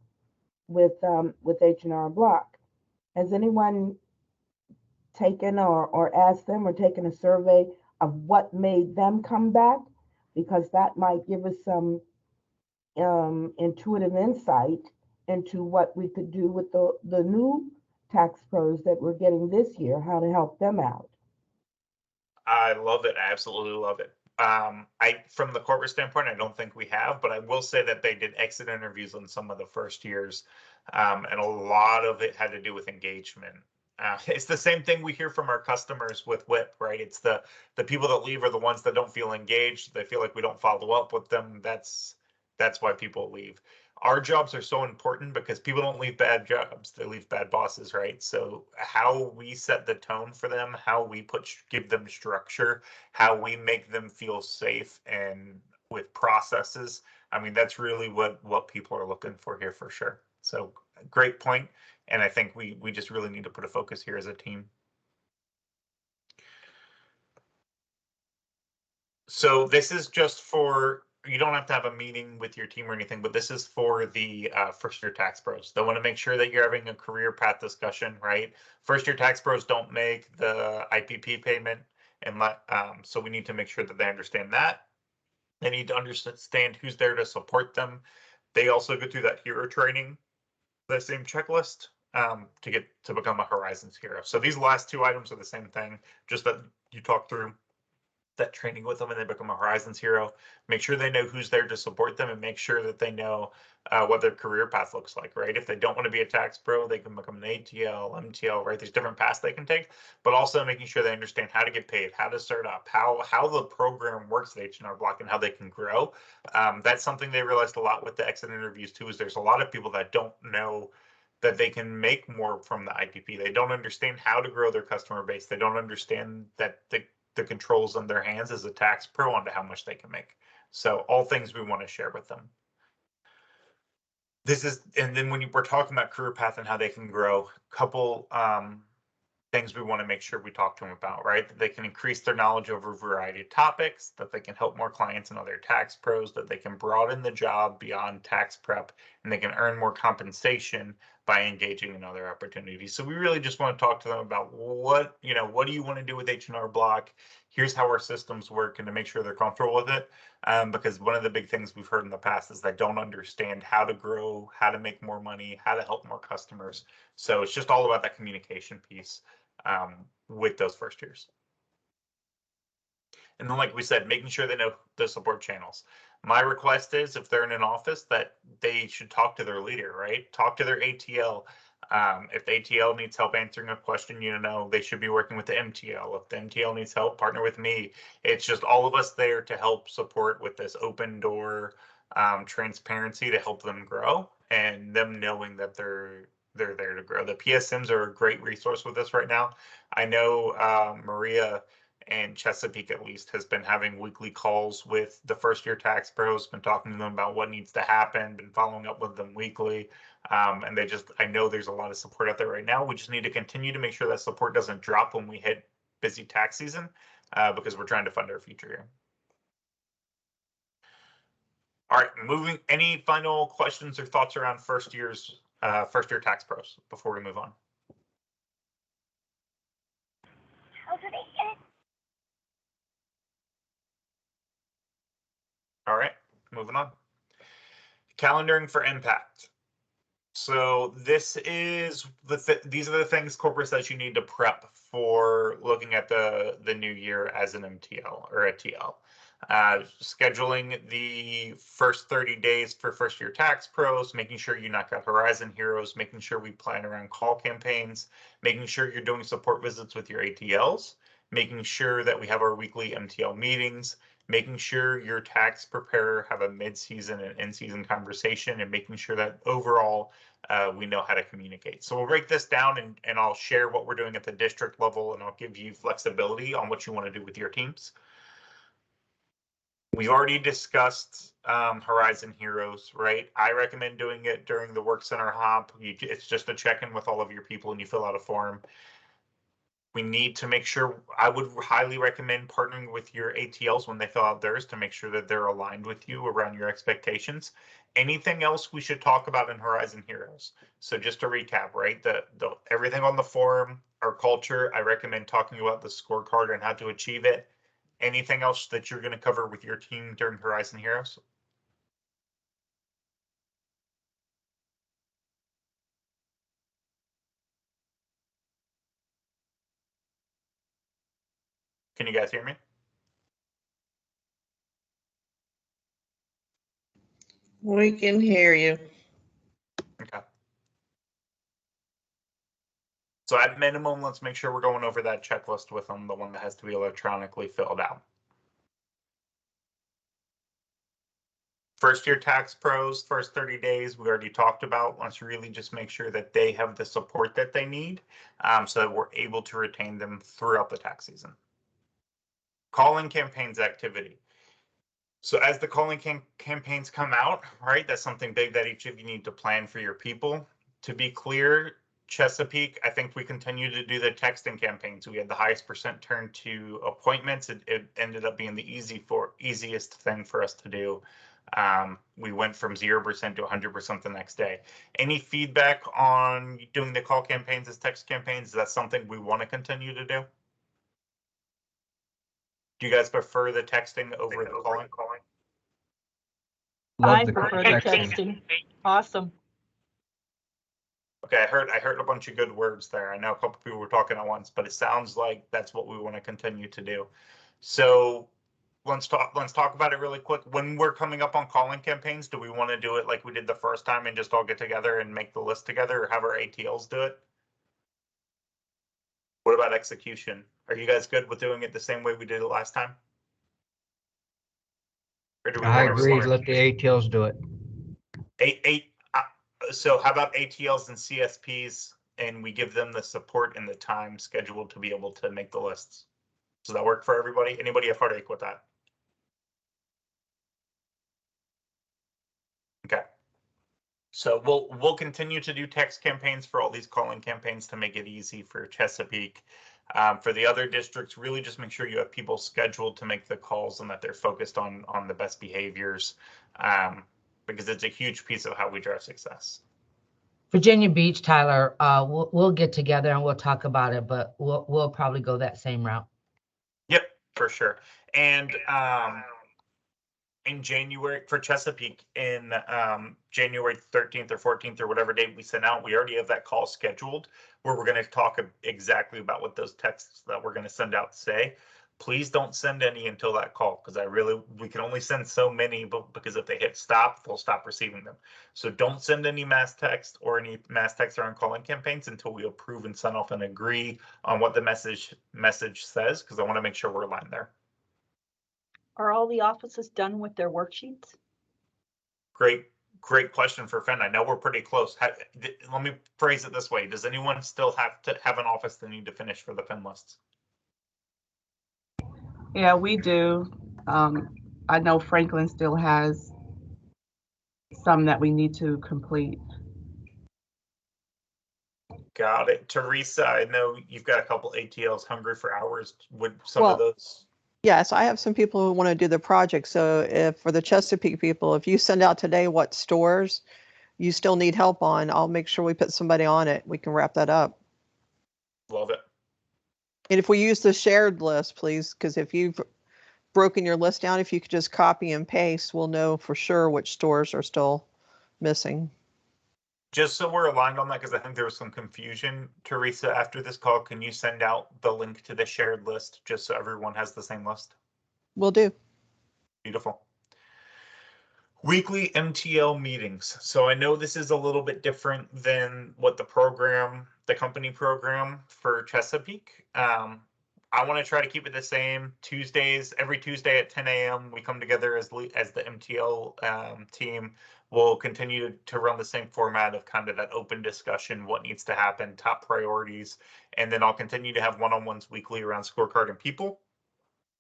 with H&R Block. Has anyone taken or asked them or taken a survey of what made them come back? Because that might give us some intuitive insight into what we could do with the new tax pros that we're getting this year, how to help them out. I love it. I absolutely love it. From the corporate standpoint, I don't think we have, but I will say that they did exit interviews on some of the first years, and a lot of it had to do with engagement. It's the same thing we hear from our customers with WIP, right? It's the people that leave are the ones that don't feel engaged. They feel like we don't follow up with them. That's why people leave. Our jobs are so important because people don't leave bad jobs, they leave bad bosses, right? So how we set the tone for them, how we give them structure, how we make them feel safe and with processes, I mean, that's really what people are looking for here for sure. So great point, and I think we just really need to put a focus here as a team. So this is just for, you don't have to have a meeting with your team or anything, but this is for the first year tax pros. They want to make sure that you're having a career path discussion, right? First year tax pros don't make the IPP payment, and so we need to make sure that they understand that. They need to understand who's there to support them. They also go through that hero training, the same checklist, to become a Horizons hero. So these last two items are the same thing, just that you talk through that training with them and they become a Horizons hero. Make sure they know who's there to support them and make sure that they know what their career path looks like, right? If they don't want to be a tax pro, they can become an ATL, MTL, right? There's different paths they can take, but also making sure they understand how to get paid, how to start up, how the program works at H&R Block and how they can grow. That's something they realized a lot with the exit interviews too, is there's a lot of people that don't know that they can make more from the IPP. They don't understand how to grow their customer base. They don't understand that the controls in their hands as a tax pro onto how much they can make. So all things we want to share with them. And then when we're talking about career path and how they can grow, couple things we want to make sure we talk to them about, right? That they can increase their knowledge over a variety of topics, that they can help more clients and other tax pros, that they can broaden the job beyond tax prep, and they can earn more compensation by engaging in other opportunities. So we really just want to talk to them about what do you want to do with H&R Block? Here's how our systems work, and to make sure they're comfortable with it. Because one of the big things we've heard in the past is they don't understand how to grow, how to make more money, how to help more customers. So it's just all about that communication piece with those first years. And then, like we said, making sure they know the support channels. My request is if they're in an office that they should talk to their leader, right? Talk to their ATL. If the ATL needs help answering a question, they should be working with the MTL. If the MTL needs help, partner with me. It's just all of us there to help support with this open door transparency to help them grow and them knowing that they're there to grow. The PSMs are a great resource with us right now. I know Maria and Chesapeake at least has been having weekly calls with the first year tax pros, been talking to them about what needs to happen, been following up with them weekly. And I know there's a lot of support out there right now. We just need to continue to make sure that support doesn't drop when we hit busy tax season, because we're trying to fund our future here. All right, any final questions or thoughts around first year tax pros before we move on? All right, moving on. Calendaring for impact. So these are the things corporate says you need to prep for looking at the new year as an MTL or a TL. Scheduling the first 30 days for first year tax pros, making sure you knock out Horizon heroes, making sure we plan around call campaigns, making sure you're doing support visits with your ATLs, making sure that we have our weekly MTL meetings, making sure your tax preparer have a mid-season and in-season conversation, and making sure that overall we know how to communicate. So we'll break this down and I'll share what we're doing at the district level, and I'll give you flexibility on what you want to do with your teams. We've already discussed Horizon Heroes, right? I recommend doing it during the Work Center hop. It's just a check-in with all of your people and you fill out a form. We need to make sure, I would highly recommend partnering with your ATLs when they fill out theirs to make sure that they're aligned with you around your expectations. Anything else we should talk about in Horizon Heroes? So just to recap, right? The everything on the forum, our culture, I recommend talking about the scorecard and how to achieve it. Anything else that you're going to cover with your team during Horizon Heroes? Can you guys hear me? We can hear you. Okay. So at minimum, let's make sure we're going over that checklist with them, the one that has to be electronically filled out. First year tax pros, first 30 days, we already talked about. Let's really just make sure that they have the support that they need so that we're able to retain them throughout the tax season. Calling campaigns activity. So as the calling campaigns come out, right, that's something big that each of you need to plan for your people. To be clear, Chesapeake, I think we continue to do the texting campaigns. We had the highest percent turn to appointments. It ended up being the easiest thing for us to do. We went from 0% to 100% the next day. Any feedback on doing the call campaigns as text campaigns? Is that something we want to continue to do? Do you guys prefer the texting over the calling? I prefer the texting. Awesome. Okay, I heard a bunch of good words there. I know a couple people were talking at once, but it sounds like that's what we want to continue to do. So let's talk about it really quick. When we're coming up on calling campaigns, do we want to do it like we did the first time and just all get together and make the list together, or have our ATLs do it? What about execution? Are you guys good with doing it the same way we did it last time? Or do we I want to agree. Let the ATLs do it. So how about ATLs and CSPs, and we give them the support and the time scheduled to be able to make the lists? Does that work for everybody? Anybody have heartache with that? Okay. So we'll continue to do text campaigns for all these calling campaigns to make it easy for Chesapeake. For the other districts, really just make sure you have people scheduled to make the calls and that they're focused on the best behaviors, because it's a huge piece of how we drive success. Virginia Beach, Tyler, we'll get together and we'll talk about it, but we'll probably go that same route. Yep, for sure. And in January for Chesapeake, in January 13th or 14th or whatever date we sent out, we already have that call scheduled where we're going to talk exactly about what those texts that we're going to send out say. Please don't send any until that call, because we can only send so many, but because if they hit stop, they'll stop receiving them. So don't send any mass text or any mass text around calling campaigns until we approve and sign off and agree on what the message says, because I want to make sure we're aligned there. Are all the offices done with their worksheets? Great question for Fen. I know we're pretty close. Let me phrase it this way. Does anyone still have to have an office they need to finish for the Fen lists? Yeah, we do. I know Franklin still has some that we need to complete. Got it. Teresa, I know you've got a couple ATLs hungry for hours. Would some of those? Yes, I have some people who want to do the project. So if for the Chesapeake people, if you send out today what stores you still need help on, I'll make sure we put somebody on it. We can wrap that up. Love it. And if we use the shared list, please, because if you've broken your list down, if you could just copy and paste, we'll know for sure which stores are still missing. Just so we're aligned on that, because I think there was some confusion, Teresa, after this call, can you send out the link to the shared list just so everyone has the same list? Will do. Beautiful. Weekly MTL meetings. So I know this is a little bit different than what the company program for Chesapeake. I want to try to keep it the same. Every Tuesday at 10 a.m. we come together as the MTL team. We'll continue to run the same format of kind of that open discussion, what needs to happen, top priorities, and then I'll continue to have one-on-ones weekly around scorecard and people.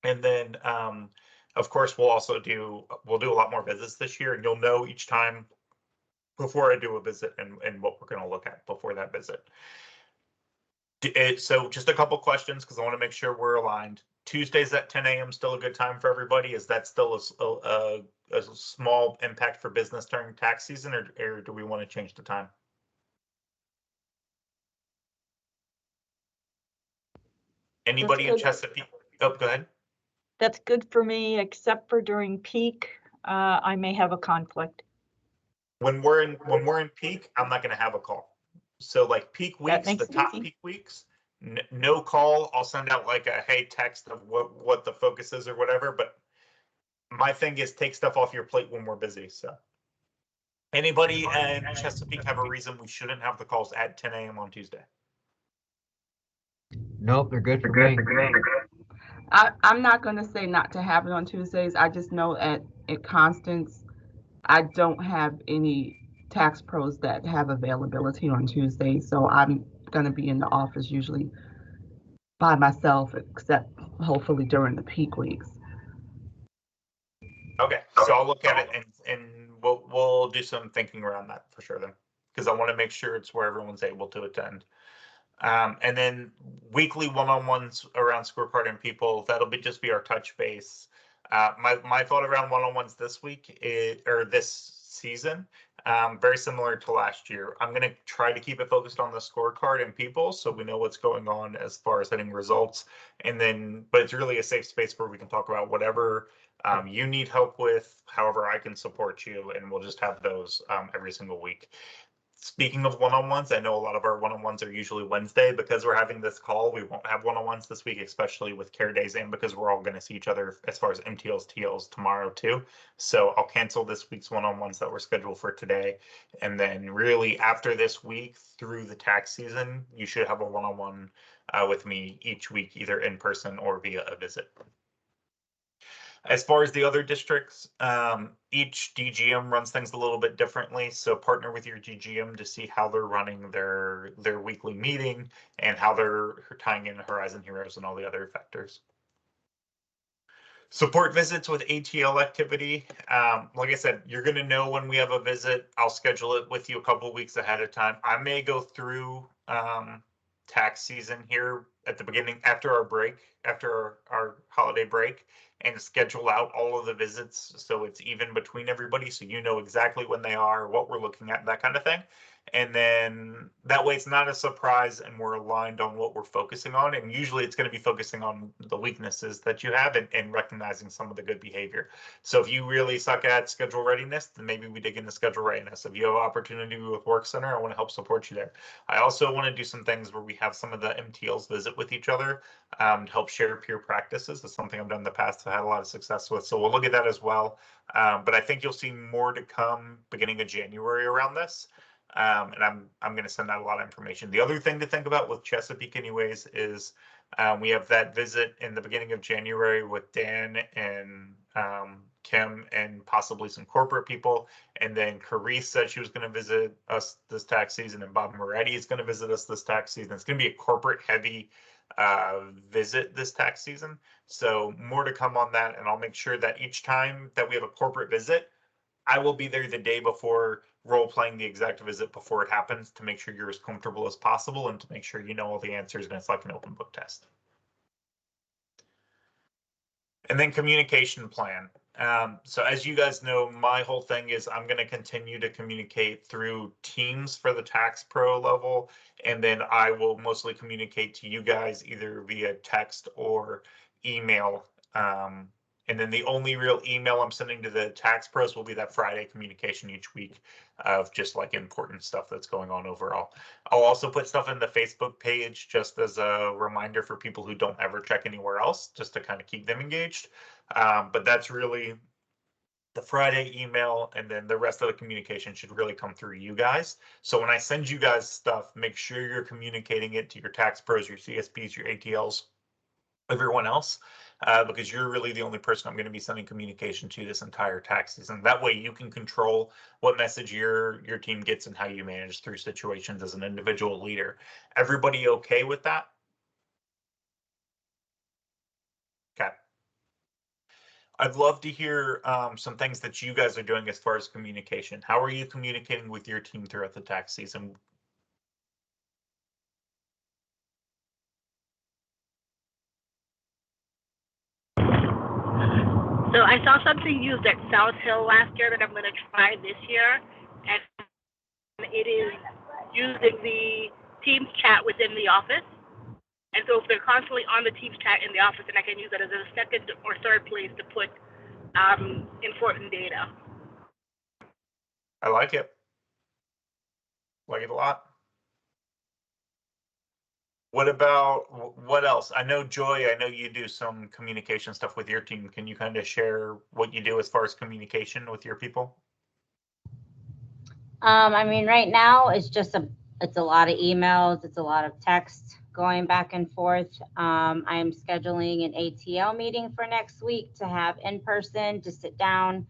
And then, of course, we'll do a lot more visits this year, and you'll know each time before I do a visit and what we're going to look at before that visit. So just a couple questions because I want to make sure we're aligned. Tuesdays at 10 a.m. still a good time for everybody? Is that still a small impact for business during tax season, or do we want to change the time? Anybody in good. Chesapeake? Oh, go ahead. That's good for me, except for during peak. I may have a conflict. When we're in peak, I'm not going to have a call. So like peak That weeks, makes the it top easy. peak weeks, no call. I'll send out like a hey text of what the focus is or whatever. But my thing is take stuff off your plate when we're busy. So anybody in Chesapeake have a reason we shouldn't have the calls at 10 a.m. on Tuesday? Nope, they're good for me. I'm not going to say not to have it on Tuesdays. I just know at Constance, I don't have any tax pros that have availability on Tuesdays. So I'm going to be in the office usually by myself, except hopefully during the peak weeks. Okay, so I'll look at it and we'll do some thinking around that for sure then, because I want to make sure it's where everyone's able to attend. And then weekly one-on-ones around scorecard and people, that'll just be our touch base. My thought around one-on-ones this week or this season, very similar to last year. I'm going to try to keep it focused on the scorecard and people so we know what's going on as far as hitting results. And then, but it's really a safe space where we can talk about whatever you need help with, however I can support you, and we'll just have those every single week. Speaking of one-on-ones, I know a lot of our one-on-ones are usually Wednesday. Because we're having this call, we won't have one-on-ones this week, especially with care days and because we're all going to see each other as far as MTLs, TLs tomorrow too. So I'll cancel this week's one-on-ones that were scheduled for today. And then really after this week through the tax season, you should have a one-on-one with me each week, either in person or via a visit. As far as the other districts, each DGM runs things a little bit differently. So partner with your DGM to see how they're running their weekly meeting and how they're tying in Horizon Heroes and all the other factors. Support visits with ATL activity. Like I said, you're going to know when we have a visit. I'll schedule it with you a couple of weeks ahead of time. I may go through tax season here at the beginning after our break, after our holiday break, and schedule out all of the visits so it's even between everybody, so you know exactly when they are, what we're looking at, that kind of thing. And then that way it's not a surprise and we're aligned on what we're focusing on. And usually it's going to be focusing on the weaknesses that you have and recognizing some of the good behavior. So if you really suck at schedule readiness, then maybe we dig into schedule readiness. If you have opportunity with Work Center, I want to help support you there. I also want to do some things where we have some of the MTLs visit with each other to help share peer practices. That's something I've done in the past. I've had a lot of success with. So we'll look at that as well. But I think you'll see more to come beginning of January around this. And I'm going to send out a lot of information. The other thing to think about with Chesapeake anyways is we have that visit in the beginning of January with Dan and Kim and possibly some corporate people. And then Carice said she was going to visit us this tax season, and Bob Moretti is going to visit us this tax season. It's going to be a corporate heavy visit this tax season. So more to come on that. And I'll make sure that each time that we have a corporate visit, I will be there the day before, role playing the exact visit before it happens to make sure you're as comfortable as possible and to make sure you know all the answers and it's like an open book test. And then communication plan. So as you guys know, my whole thing is I'm going to continue to communicate through Teams for the tax pro level, and then I will mostly communicate to you guys either via text or email. And then the only real email I'm sending to the tax pros will be that Friday communication each week of just like important stuff that's going on overall. I'll also put stuff in the Facebook page just as a reminder for people who don't ever check anywhere else, just to kind of keep them engaged. But that's really the Friday email, and then the rest of the communication should really come through you guys. So when I send you guys stuff, make sure you're communicating it to your tax pros, your CSPs, your ATLs, everyone else, because you're really the only person I'm going to be sending communication to this entire tax season. That way you can control what message your team gets and how you manage through situations as an individual leader. Everybody okay with that? Okay. I'd love to hear some things that you guys are doing as far as communication. How are you communicating with your team throughout the tax season? So I saw something used at South Hill last year that I'm going to try this year, and it is using the Teams chat within the office. And so if they're constantly on the Teams chat in the office, then I can use that as a second or third place to put important data. I like it. Like it a lot. What about, what else? I know, Joy, I know you do some communication stuff with your team. Can you kind of share what you do as far as communication with your people? I mean, right now it's a lot of emails. It's a lot of text going back and forth. I'm scheduling an ATL meeting for next week to have in person, to sit down,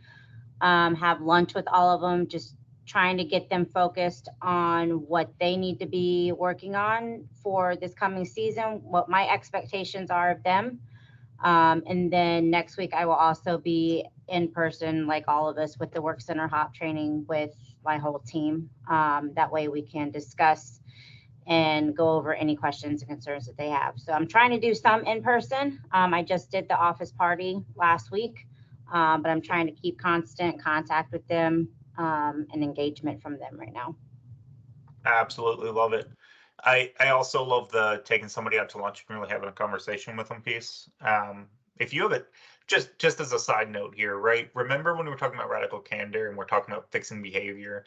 have lunch with all of them, just trying to get them focused on what they need to be working on for this coming season, what my expectations are of them. And then next week I will also be in person, like all of us, with the Work Center HOP training with my whole team. That way we can discuss and go over any questions and concerns that they have. So I'm trying to do some in person. I just did the office party last week, but I'm trying to keep constant contact with them and engagement from them right now. Absolutely love it. I also love the taking somebody out to lunch and really having a conversation with them piece. If you have it, just as a side note here, right? Remember when we were talking about radical candor and we're talking about fixing behavior,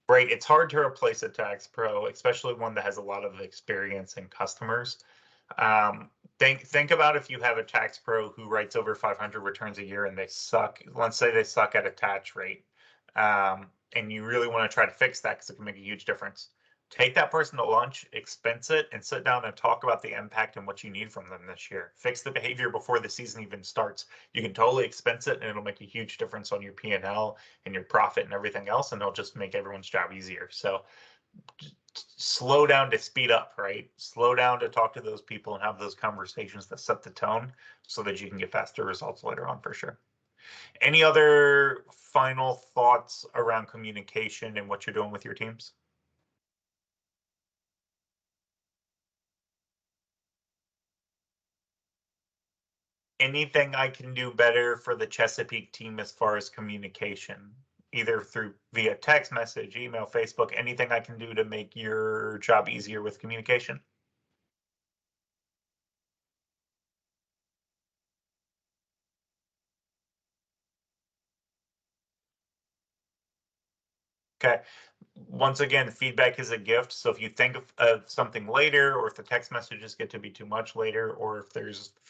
right? It's hard to replace a tax pro, especially one that has a lot of experience and customers. Think about if you have a tax pro who writes over 500 returns a year and they suck. Let's say they suck at attach rate, and you really want to try to fix that because it can make a huge difference. Take that person to lunch, expense it, and sit down and talk about the impact and what you need from them this year. Fix the behavior before the season even starts. You can totally expense it, and it'll make a huge difference on your P&L and your profit and everything else, and it'll just make everyone's job easier. So slow down to speed up, right? Slow down to talk to those people and have those conversations that set the tone so that you can get faster results later on for sure. Any other final thoughts around communication and what you're doing with your teams? Anything I can do better for the Chesapeake team as far as communication, either through via text message, email, Facebook, anything I can do to make your job easier with communication? Okay. Once again, feedback is a gift. So if you think of something later, or if the text messages get to be too much later, or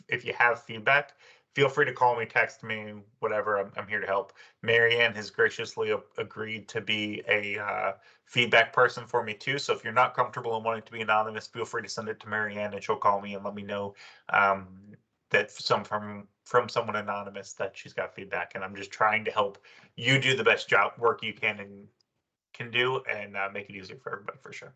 if you have feedback, feel free to call me, text me, whatever. I'm here to help. Marianne has graciously agreed to be a feedback person for me too. So if you're not comfortable and wanting to be anonymous, feel free to send it to Marianne and she'll call me and let me know that from someone anonymous that she's got feedback. And I'm just trying to help you do the best job work you can do and make it easier for everybody for sure.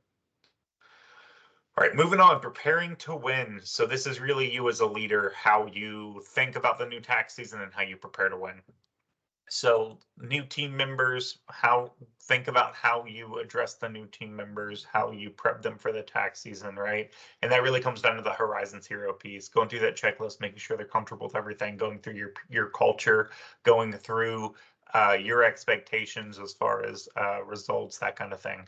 All right, moving on, preparing to win. So this is really you as a leader, how you think about the new tax season and how you prepare to win. So new team members, think about how you address the new team members, how you prep them for the tax season, right? And that really comes down to the Horizons Hero piece, going through that checklist, making sure they're comfortable with everything, going through your culture, going through your expectations as far as results, that kind of thing.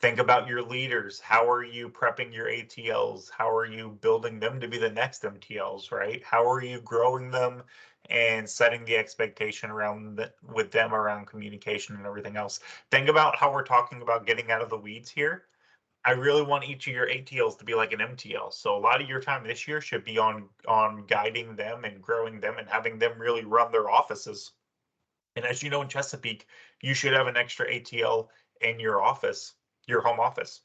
Think about your leaders. How are you prepping your ATLs? How are you building them to be the next MTLs, right? How are you growing them and setting the expectation with them around communication and everything else? Think about how we're talking about getting out of the weeds here. I really want each of your ATLs to be like an MTL. So a lot of your time this year should be on guiding them and growing them and having them really run their offices. And as you know, in Chesapeake, you should have an extra ATL in your office, your home office.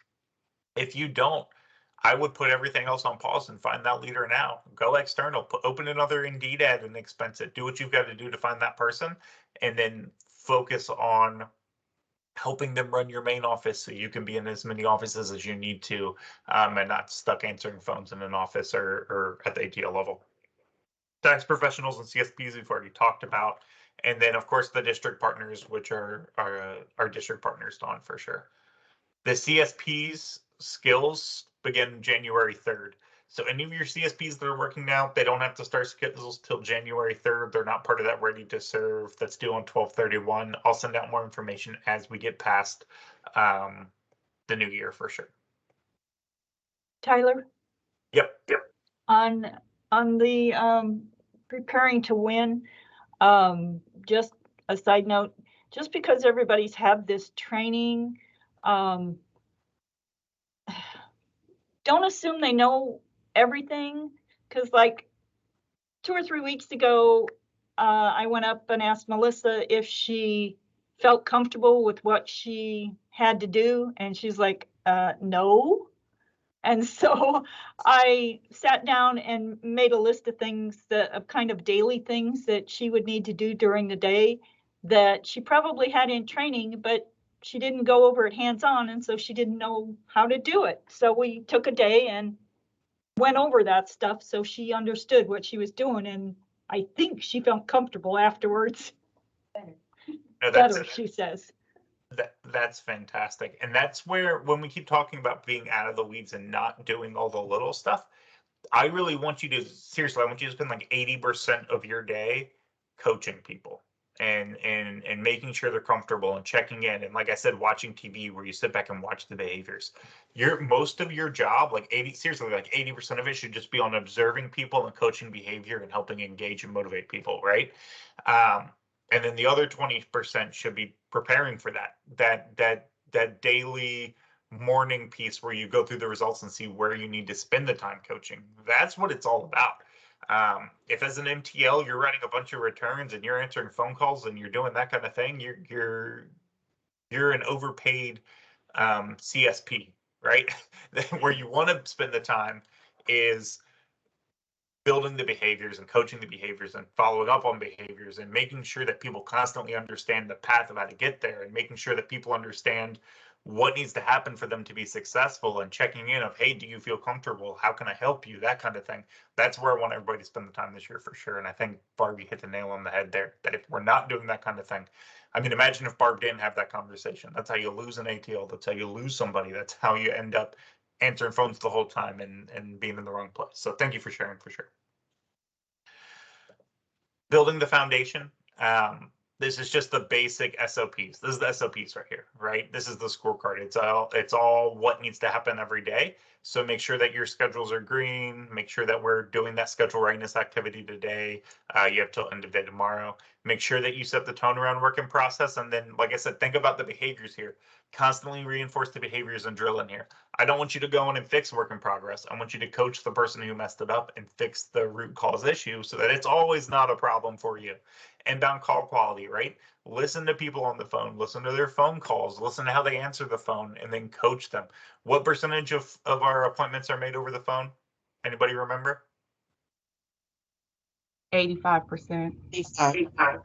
If you don't, I would put everything else on pause and find that leader now. Go external, open another Indeed ad and expense it. Do what you've got to do to find that person, and then focus on helping them run your main office so you can be in as many offices as you need to, and not stuck answering phones in an office or at the ATL level. Tax professionals and CSPs we've already talked about. And then, of course, the district partners, which are our district partners, Dawn, for sure. The CSP's skills begin January 3rd. So any of your CSPs that are working now, they don't have to start schedules till January 3rd. They're not part of that ready to serve that's due on 12/31. I'll send out more information as we get past the new year for sure. Tyler, Yep. on the preparing to win, just a side note, just because everybody's had this training, don't assume they know everything, because like 2 or 3 weeks ago, I went up and asked Melissa if she felt comfortable with what she had to do, and she's like, no. And so I sat down and made a list of things of kind of daily things that she would need to do during the day that she probably had in training, but she didn't go over it hands-on, and so she didn't know how to do it. So we took a day and went over that stuff so she understood what she was doing, and I think she felt comfortable afterwards. No, Better, she says. That's fantastic. And that's where, when we keep talking about being out of the weeds and not doing all the little stuff, I really want you to, seriously, I want you to spend like 80% of your day coaching people and making sure they're comfortable and checking in. And like I said, watching TV where you sit back and watch the behaviors. Most of your job, like 80% of it should just be on observing people and coaching behavior and helping engage and motivate people, right? And then the other 20% should be preparing for that daily morning piece where you go through the results and see where you need to spend the time coaching. That's what it's all about. If as an MTL you're writing a bunch of returns and you're answering phone calls and you're doing that kind of thing, you're an overpaid CSP, right? Where you want to spend the time is building the behaviors and coaching the behaviors and following up on behaviors and making sure that people constantly understand the path of how to get there and making sure that people understand what needs to happen for them to be successful and checking in of, hey, do you feel comfortable? How can I help you? That kind of thing. That's where I want everybody to spend the time this year for sure. And I think Barb, you hit the nail on the head there, that if we're not doing that kind of thing, I mean, imagine if Barb didn't have that conversation. That's how you lose an ATL. That's how you lose somebody. That's how you end up answering phones the whole time and being in the wrong place. So thank you for sharing for sure. Building the foundation. This is just the basic SOPs. This is the SOPs right here, right? This is the scorecard. It's all what needs to happen every day. So make sure that your schedules are green. Make sure that we're doing that schedule readiness activity today. You have till end of day tomorrow. Make sure that you set the tone around work in process. And then, like I said, think about the behaviors here. Constantly reinforce the behaviors and drill in here. I don't want you to go in and fix work in progress. I want you to coach the person who messed it up and fix the root cause issue so that it's always not a problem for you. Inbound call quality, right? Listen to people on the phone, listen to their phone calls, listen to how they answer the phone, and then coach them. What percentage of our appointments are made over the phone? Anybody remember? 85%. 85.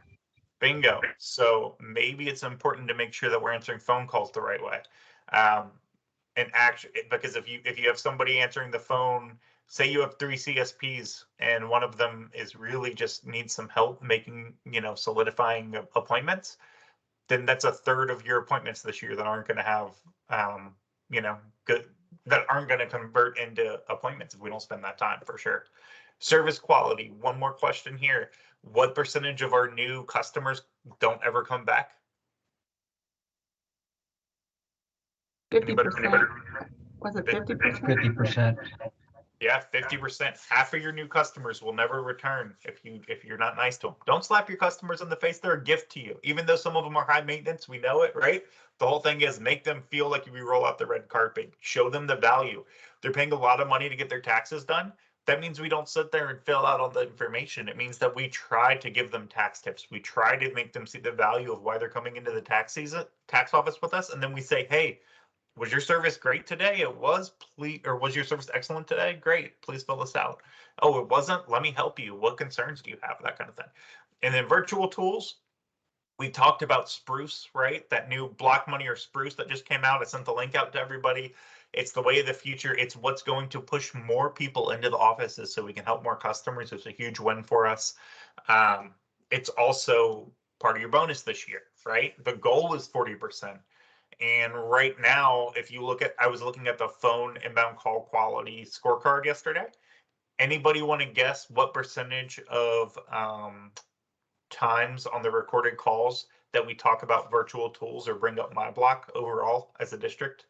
Bingo. So maybe it's important to make sure that we're answering phone calls the right way. And actually, because if you have somebody answering the phone, say you have 3 CSPs and one of them is really just needs some help making, solidifying appointments, then that's a third of your appointments this year that aren't going to have, that aren't going to convert into appointments if we don't spend that time for sure. Service quality. One more question here. What percentage of our new customers don't ever come back? 50%. Was it 50%? 50%. Yeah, 50%. Half of your new customers will never return if you're not nice to them. Don't slap your customers in the face. They're a gift to you. Even though some of them are high maintenance, we know it, right? The whole thing is make them feel like we roll out the red carpet. Show them the value. They're paying a lot of money to get their taxes done. That means we don't sit there and fill out all the information. It means that we try to give them tax tips. We try to make them see the value of why they're coming into the tax office with us. And then we say, hey, was your service great today? It was. Please, or was your service excellent today? Great. Please fill this out. Oh, it wasn't? Let me help you. What concerns do you have? That kind of thing. And then virtual tools. We talked about Spruce, right? That new Block Money or Spruce that just came out. I sent the link out to everybody. It's the way of the future. It's what's going to push more people into the offices so we can help more customers. It's a huge win for us. It's also part of your bonus this year, right? The goal is 40%. And right now, if you look at, I was looking at the phone inbound call quality scorecard yesterday. Anybody want to guess what percentage of times on the recorded calls that we talk about virtual tools or bring up MyBlock overall as a district?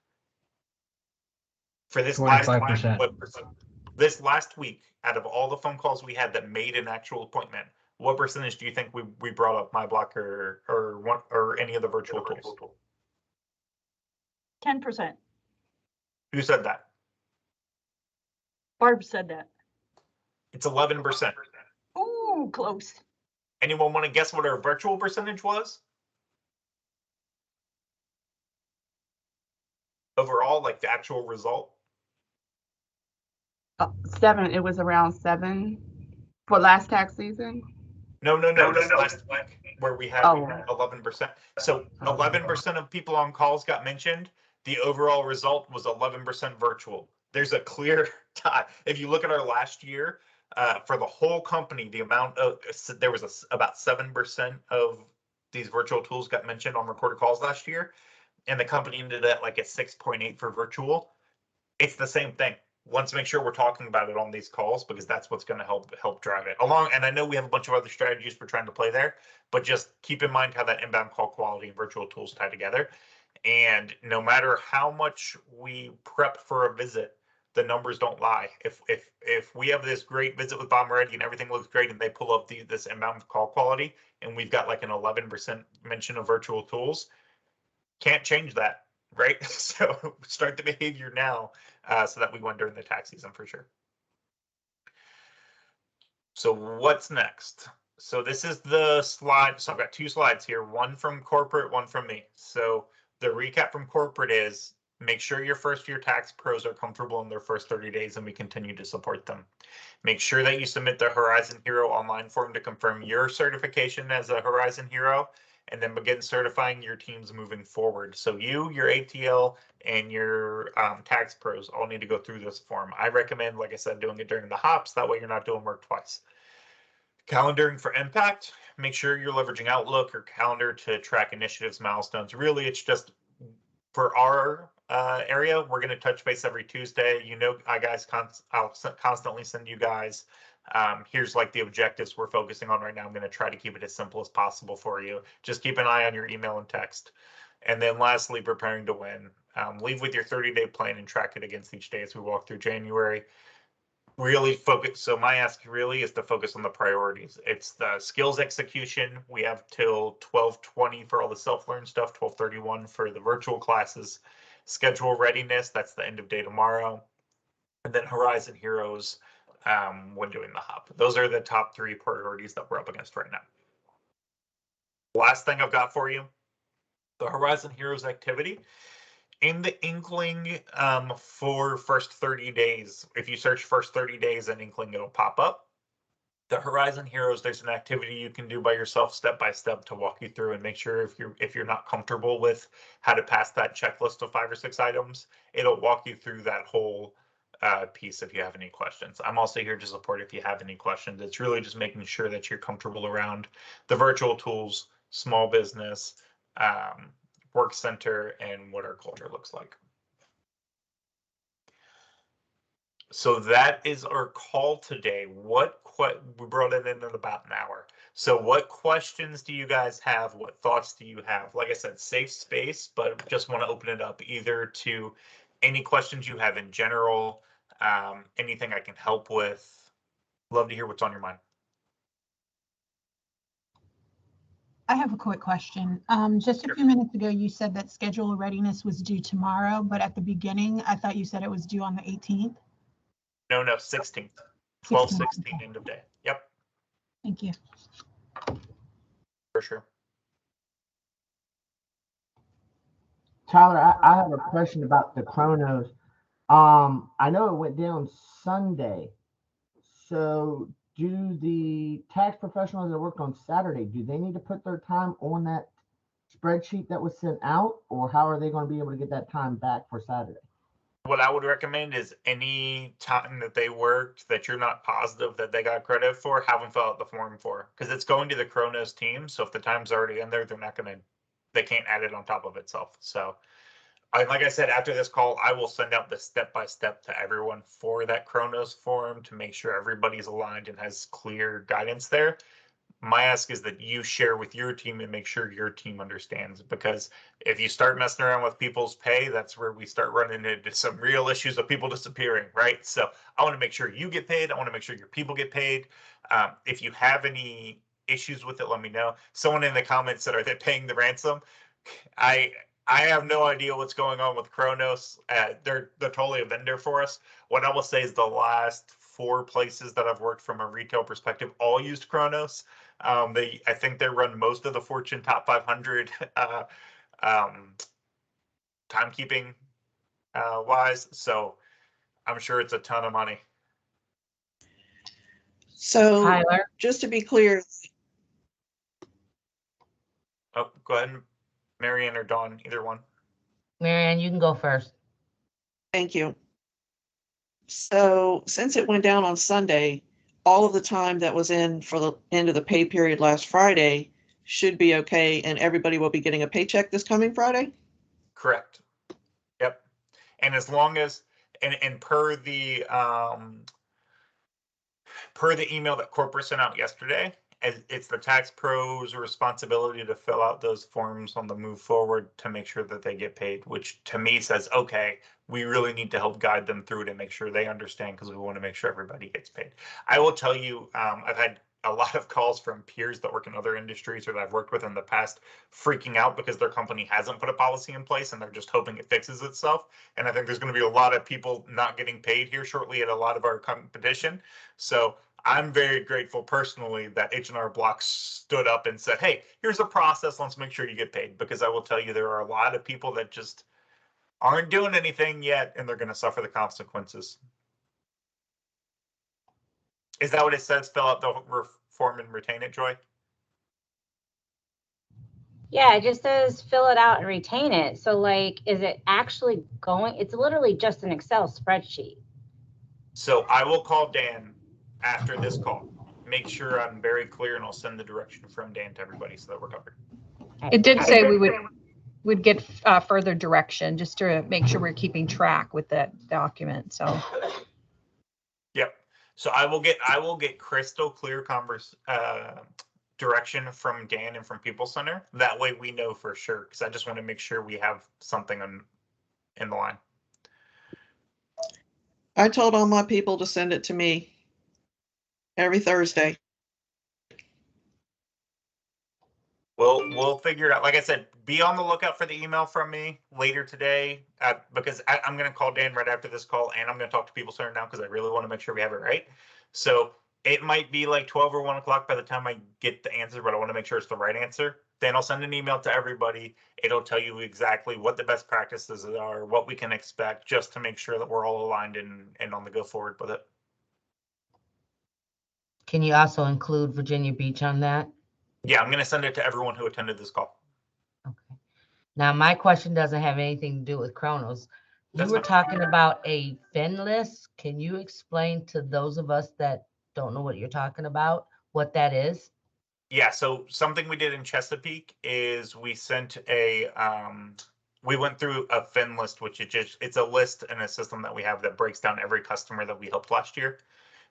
For this last 25%. this last week, out of all the phone calls we had that made an actual appointment, what percentage do you think we brought up MyBlock or any of the virtual tools? 10%. Who said that? Barb said that. It's 11%. Ooh, close. Anyone want to guess what our virtual percentage was? Overall, like the actual result? 7. It was around 7 for last tax season. No. This last week where we had 11%. So 11% of people on calls got mentioned. The overall result was 11% virtual. There's a clear tie. If you look at our last year, for the whole company, the amount of there was about 7% of these virtual tools got mentioned on recorded calls last year, and the company ended at like a 6.8 for virtual. It's the same thing. Let's make sure we're talking about it on these calls because that's what's going to help drive it along. And I know we have a bunch of other strategies we're trying to play there, but just keep in mind how that inbound call quality and virtual tools tie together. And no matter how much we prep for a visit, the numbers don't lie. If we have this great visit with Bob Moretti and everything looks great and they pull up this inbound call quality and we've got like an 11% mention of virtual tools, can't change that, right? So start the behavior now so that we win during the tax season for sure. So what's next? So this is the slide. So I've got 2 slides here, one from corporate, one from me. So the recap from corporate is make sure your first year tax pros are comfortable in their first 30 days and we continue to support them. Make sure that you submit the Horizon Hero online form to confirm your certification as a Horizon Hero and then begin certifying your teams moving forward. So you, your ATL, and your tax pros all need to go through this form. I recommend, like I said, doing it during the hops. That way you're not doing work twice. Calendaring for impact. Make sure you're leveraging Outlook or Calendar to track initiatives, milestones. Really, it's just for our area, we're going to touch base every Tuesday. You know, I'll constantly send you guys. Here's like the objectives we're focusing on right now. I'm going to try to keep it as simple as possible for you. Just keep an eye on your email and text. And then lastly, preparing to win. Leave with your 30-day plan and track it against each day as we walk through January. Really focus. So my ask really is to focus on the priorities. It's the skills execution. We have till 12:20 for all the self-learn stuff, 12:31 for the virtual classes. Schedule readiness, that's the end of day tomorrow. And then Horizon Heroes when doing the hop. Those are the top 3 priorities that we're up against right now. Last thing I've got for you, the Horizon Heroes activity. In the Inkling for first 30 days, if you search first 30 days in Inkling, it'll pop up. The Horizon Heroes, there's an activity you can do by yourself step by step to walk you through and make sure if you're not comfortable with how to pass that checklist of 5 or 6 items, it'll walk you through that whole piece if you have any questions. I'm also here to support if you have any questions. It's really just making sure that you're comfortable around the virtual tools, small business, work center, and what our culture looks like. So that is our call today. We brought it in about an hour. So what questions do you guys have? What thoughts do you have? Like I said, safe space, but just want to open it up either to any questions you have in general, anything I can help with. Love to hear what's on your mind. I have a quick question. Just a few minutes ago, you said that schedule readiness was due tomorrow, but at the beginning, I thought you said it was due on the 18th. No, 16th. 12/16 end of day. Yep. Thank you. For sure. Tyler, I have a question about the Chronos. I know it went down Sunday. So do the tax professionals that worked on Saturday, do they need to put their time on that spreadsheet that was sent out, or how are they going to be able to get that time back for Saturday? What I would recommend is any time that they worked that you're not positive that they got credit for, have them fill out the form for, because it's going to the Chronos team. So if the time's already in there, they can't add it on top of itself. So like I said, after this call, I will send out the step-by-step to everyone for that Kronos form to make sure everybody's aligned and has clear guidance there. My ask is that you share with your team and make sure your team understands, because if you start messing around with people's pay, that's where we start running into some real issues of people disappearing, right? So I want to make sure you get paid. I want to make sure your people get paid. If you have any issues with it, let me know. Someone in the comments said, are they paying the ransom? I have no idea what's going on with Kronos. They're totally a vendor for us. What I will say is the last 4 places that I've worked from a retail perspective all used Kronos. I think they run most of the Fortune top 500 timekeeping wise. So I'm sure it's a ton of money. So Tyler? just to be clear, Oh, go ahead, Marianne or Dawn, either one. Marianne, you can go first. thank you. So since it went down on Sunday, all of the time that was in for the end of the pay period last Friday should be okay, and everybody will be getting a paycheck this coming Friday? Correct. Yep. And as long as, and per the email that corporate sent out yesterday, it's the tax pro's responsibility to fill out those forms on the move forward to make sure that they get paid, which to me says, okay, we really need to help guide them through to make sure they understand, because we want to make sure everybody gets paid. I will tell you, I've had a lot of calls from peers that work in other industries or that I've worked with in the past freaking out because their company hasn't put a policy in place and they're just hoping it fixes itself. And I think there's going to be a lot of people not getting paid here shortly at a lot of our competition. So I'm very grateful personally that H&R Block stood up and said, hey, here's a process. Let's make sure you get paid, because I will tell you there are a lot of people that just aren't doing anything yet and they're going to suffer the consequences. Is that what it says? Fill out the form and retain it, Joy? Yeah, it just says fill it out and retain it. So like, is it actually going? It's literally just an Excel spreadsheet. So I will call Dan after this call. Make sure I'm very clear, and I'll send the direction from Dan to everybody so that we're covered. It did say we would get further direction just to make sure we're keeping track with that document. So. Yep. So I will get crystal clear direction from Dan and from People Center. That way we know for sure, because I just want to make sure we have something in the line. I told all my people to send it to me every Thursday. We'll figure it out. Like I said, be on the lookout for the email from me later today, because I'm going to call Dan right after this call, and I'm going to talk to People Center now because I really want to make sure we have it right. So it might be like 12 or 1 o'clock by the time I get the answer, but I want to make sure it's the right answer. Then I'll send an email to everybody. It'll tell you exactly what the best practices are, what we can expect, just to make sure that we're all aligned and on the go forward with it. Can you also include Virginia Beach on that? Yeah, I'm going to send it to everyone who attended this call. Okay. Now, my question doesn't have anything to do with Kronos. You were talking about a fin list. Can you explain to those of us that don't know what you're talking about, what that is? Yeah, so something we did in Chesapeake is we sent we went through a fin list, which it's a list and a system that we have that breaks down every customer that we helped last year.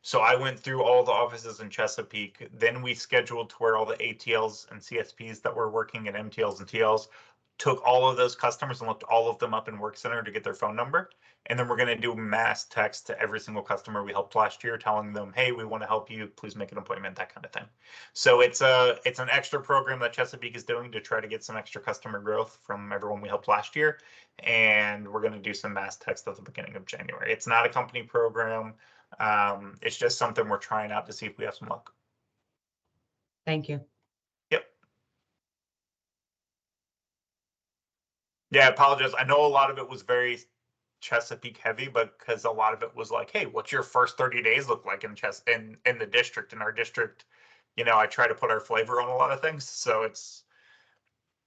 So I went through all the offices in Chesapeake. Then we scheduled to where all the ATLs and CSPs that were working at MTLs and TLs took all of those customers and looked all of them up in Work Center to get their phone number. And then we're going to do mass text to every single customer we helped last year, telling them, hey, we want to help you. Please make an appointment, that kind of thing. So it's an extra program that Chesapeake is doing to try to get some extra customer growth from everyone we helped last year. And we're going to do some mass text at the beginning of January. It's not a company program. It's just something we're trying out to see if we have some luck. Thank you. Yep. Yeah, I apologize. I know a lot of it was very Chesapeake heavy, but because a lot of it was like, hey, what's your first 30 days look like in the district? In our district, I try to put our flavor on a lot of things. So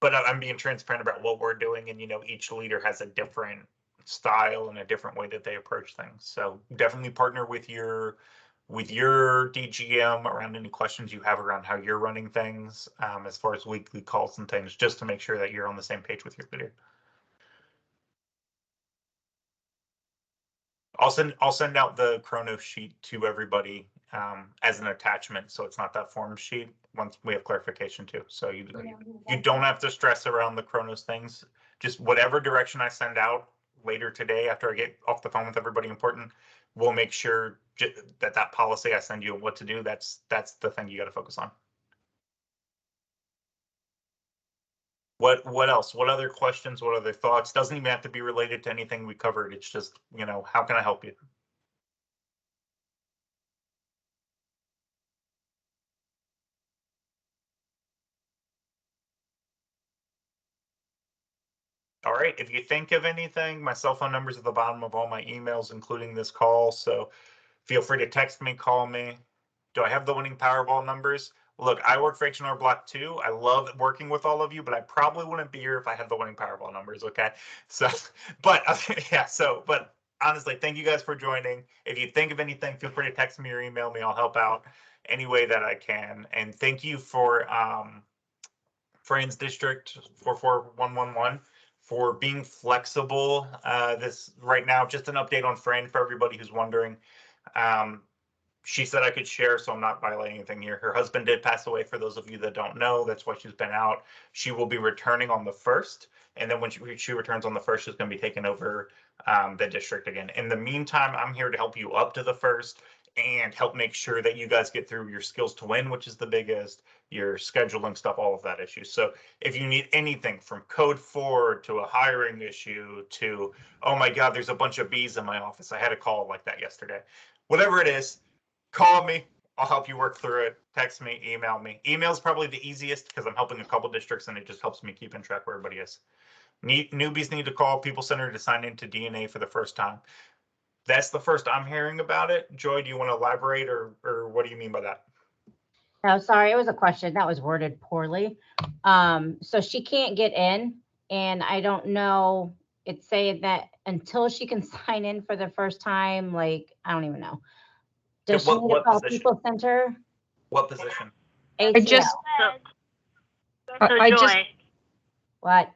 but I'm being transparent about what we're doing, and each leader has a different style and a different way that they approach things. So definitely partner with your DGM around any questions you have around how you're running things, as far as weekly calls and things, just to make sure that you're on the same page with your leader. I'll send out the Chrono sheet to everybody as an attachment, so it's not that form sheet once we have clarification too. So you don't have to stress around the Chronos things. Just whatever direction I send out later today after I get off the phone with everybody important, we'll make sure that policy I send you what to do, that's the thing you got to focus on. What else? What other questions? What other thoughts? Doesn't even have to be related to anything we covered. It's just, how can I help you? All right, if you think of anything, my cell phone number is at the bottom of all my emails, including this call. So feel free to text me, call me. Do I have the winning Powerball numbers? Look, I work for H&R Block too. I love working with all of you, but I probably wouldn't be here if I had the winning Powerball numbers, okay? So, but but honestly, thank you guys for joining. If you think of anything, feel free to text me or email me. I'll help out any way that I can. And thank you for Friends District 44111 for being flexible. This right now, just an update on Fran for everybody who's wondering. She said I could share, so I'm not violating anything here. Her husband did pass away, for those of you that don't know. That's why she's been out. She will be returning on the 1st. And then when she returns on the 1st, she's going to be taking over the district again. In the meantime, I'm here to help you up to the 1st and help make sure that you guys get through your skills to win, which is the biggest, your scheduling stuff, all of that issue. So if you need anything from code 4 to a hiring issue to, oh my God, there's a bunch of bees in my office. I had a call like that yesterday. Whatever it is, call me. I'll help you work through it. Text me, email me. Email is probably the easiest because I'm helping a couple districts and it just helps me keep in track where everybody is. Newbies need to call People Center to sign into DNA for the first time. That's the first I'm hearing about it. Joy, do you want to elaborate or what do you mean by that? No, sorry, it was a question that was worded poorly. So she can't get in, and I don't know. It's saying that until she can sign in for the first time, like, I don't even know. Does she need to call People Center? What position? ATL. Joy. What?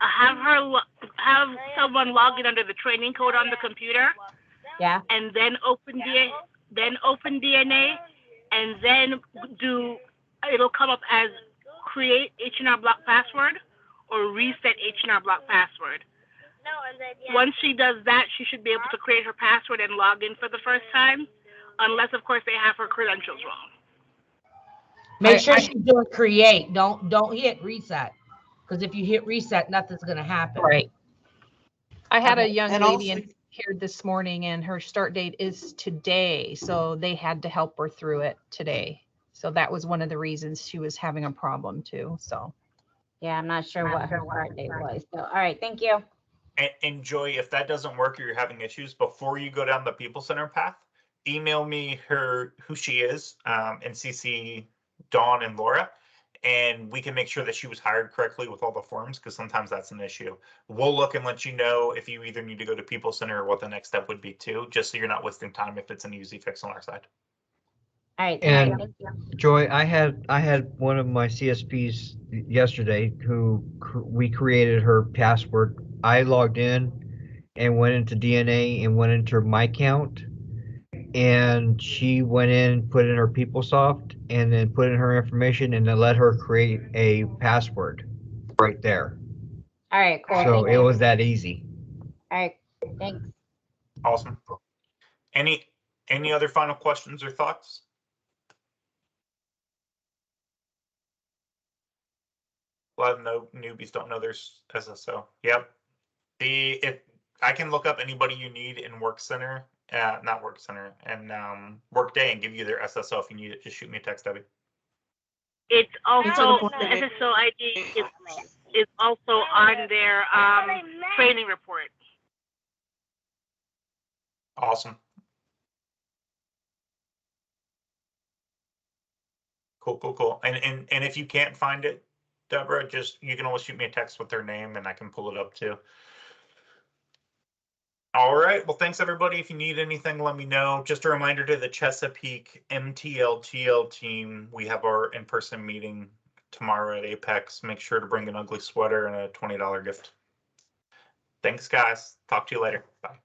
Have someone log in under the training code on the computer. Yeah. And then open DNA, and then it'll come up as create H&R Block password or reset H&R Block password. Once she does that, she should be able to create her password and log in for the first time, unless of course they have her credentials wrong. Make sure she's doing create. Don't hit reset. Because if you hit reset, nothing's going to happen. Right. I had a young And lady also- in here this morning and her start date is today. So they had to help her through it today. So that was one of the reasons she was having a problem too. So. Yeah, I'm not sure what her start date was. So, all right, thank you. And Joy, if that doesn't work or you're having issues, before you go down the People Center path, email me who she is and CC Dawn and Laura, and we can make sure that she was hired correctly with all the forms, because sometimes that's an issue. We'll look and let you know if you either need to go to People Center or what the next step would be too, just so you're not wasting time if it's an easy fix on our side. All right. And Joy, I had one of my CSPs yesterday who we created her password. I logged in and went into DNA and went into my account, and she went in, put in her PeopleSoft, and then put in her information, and then let her create a password right there. All right, cool. So it was that easy. All right, thanks. Awesome. Any other final questions or thoughts? A lot of newbies don't know there's SSO. Yep. If I can look up anybody you need in Work Center, not Work Center, and Workday, and give you their SSO if you need it. Just shoot me a text, Debbie. It's also the SSO ID is also on their training report. Awesome. Cool. And if you can't find it, Deborah, you can always shoot me a text with their name and I can pull it up too. All right. Well, thanks everybody. If you need anything, let me know. Just a reminder to the Chesapeake MTL TL team, we have our in-person meeting tomorrow at Apex. Make sure to bring an ugly sweater and a $20 gift. Thanks, guys. Talk to you later. Bye.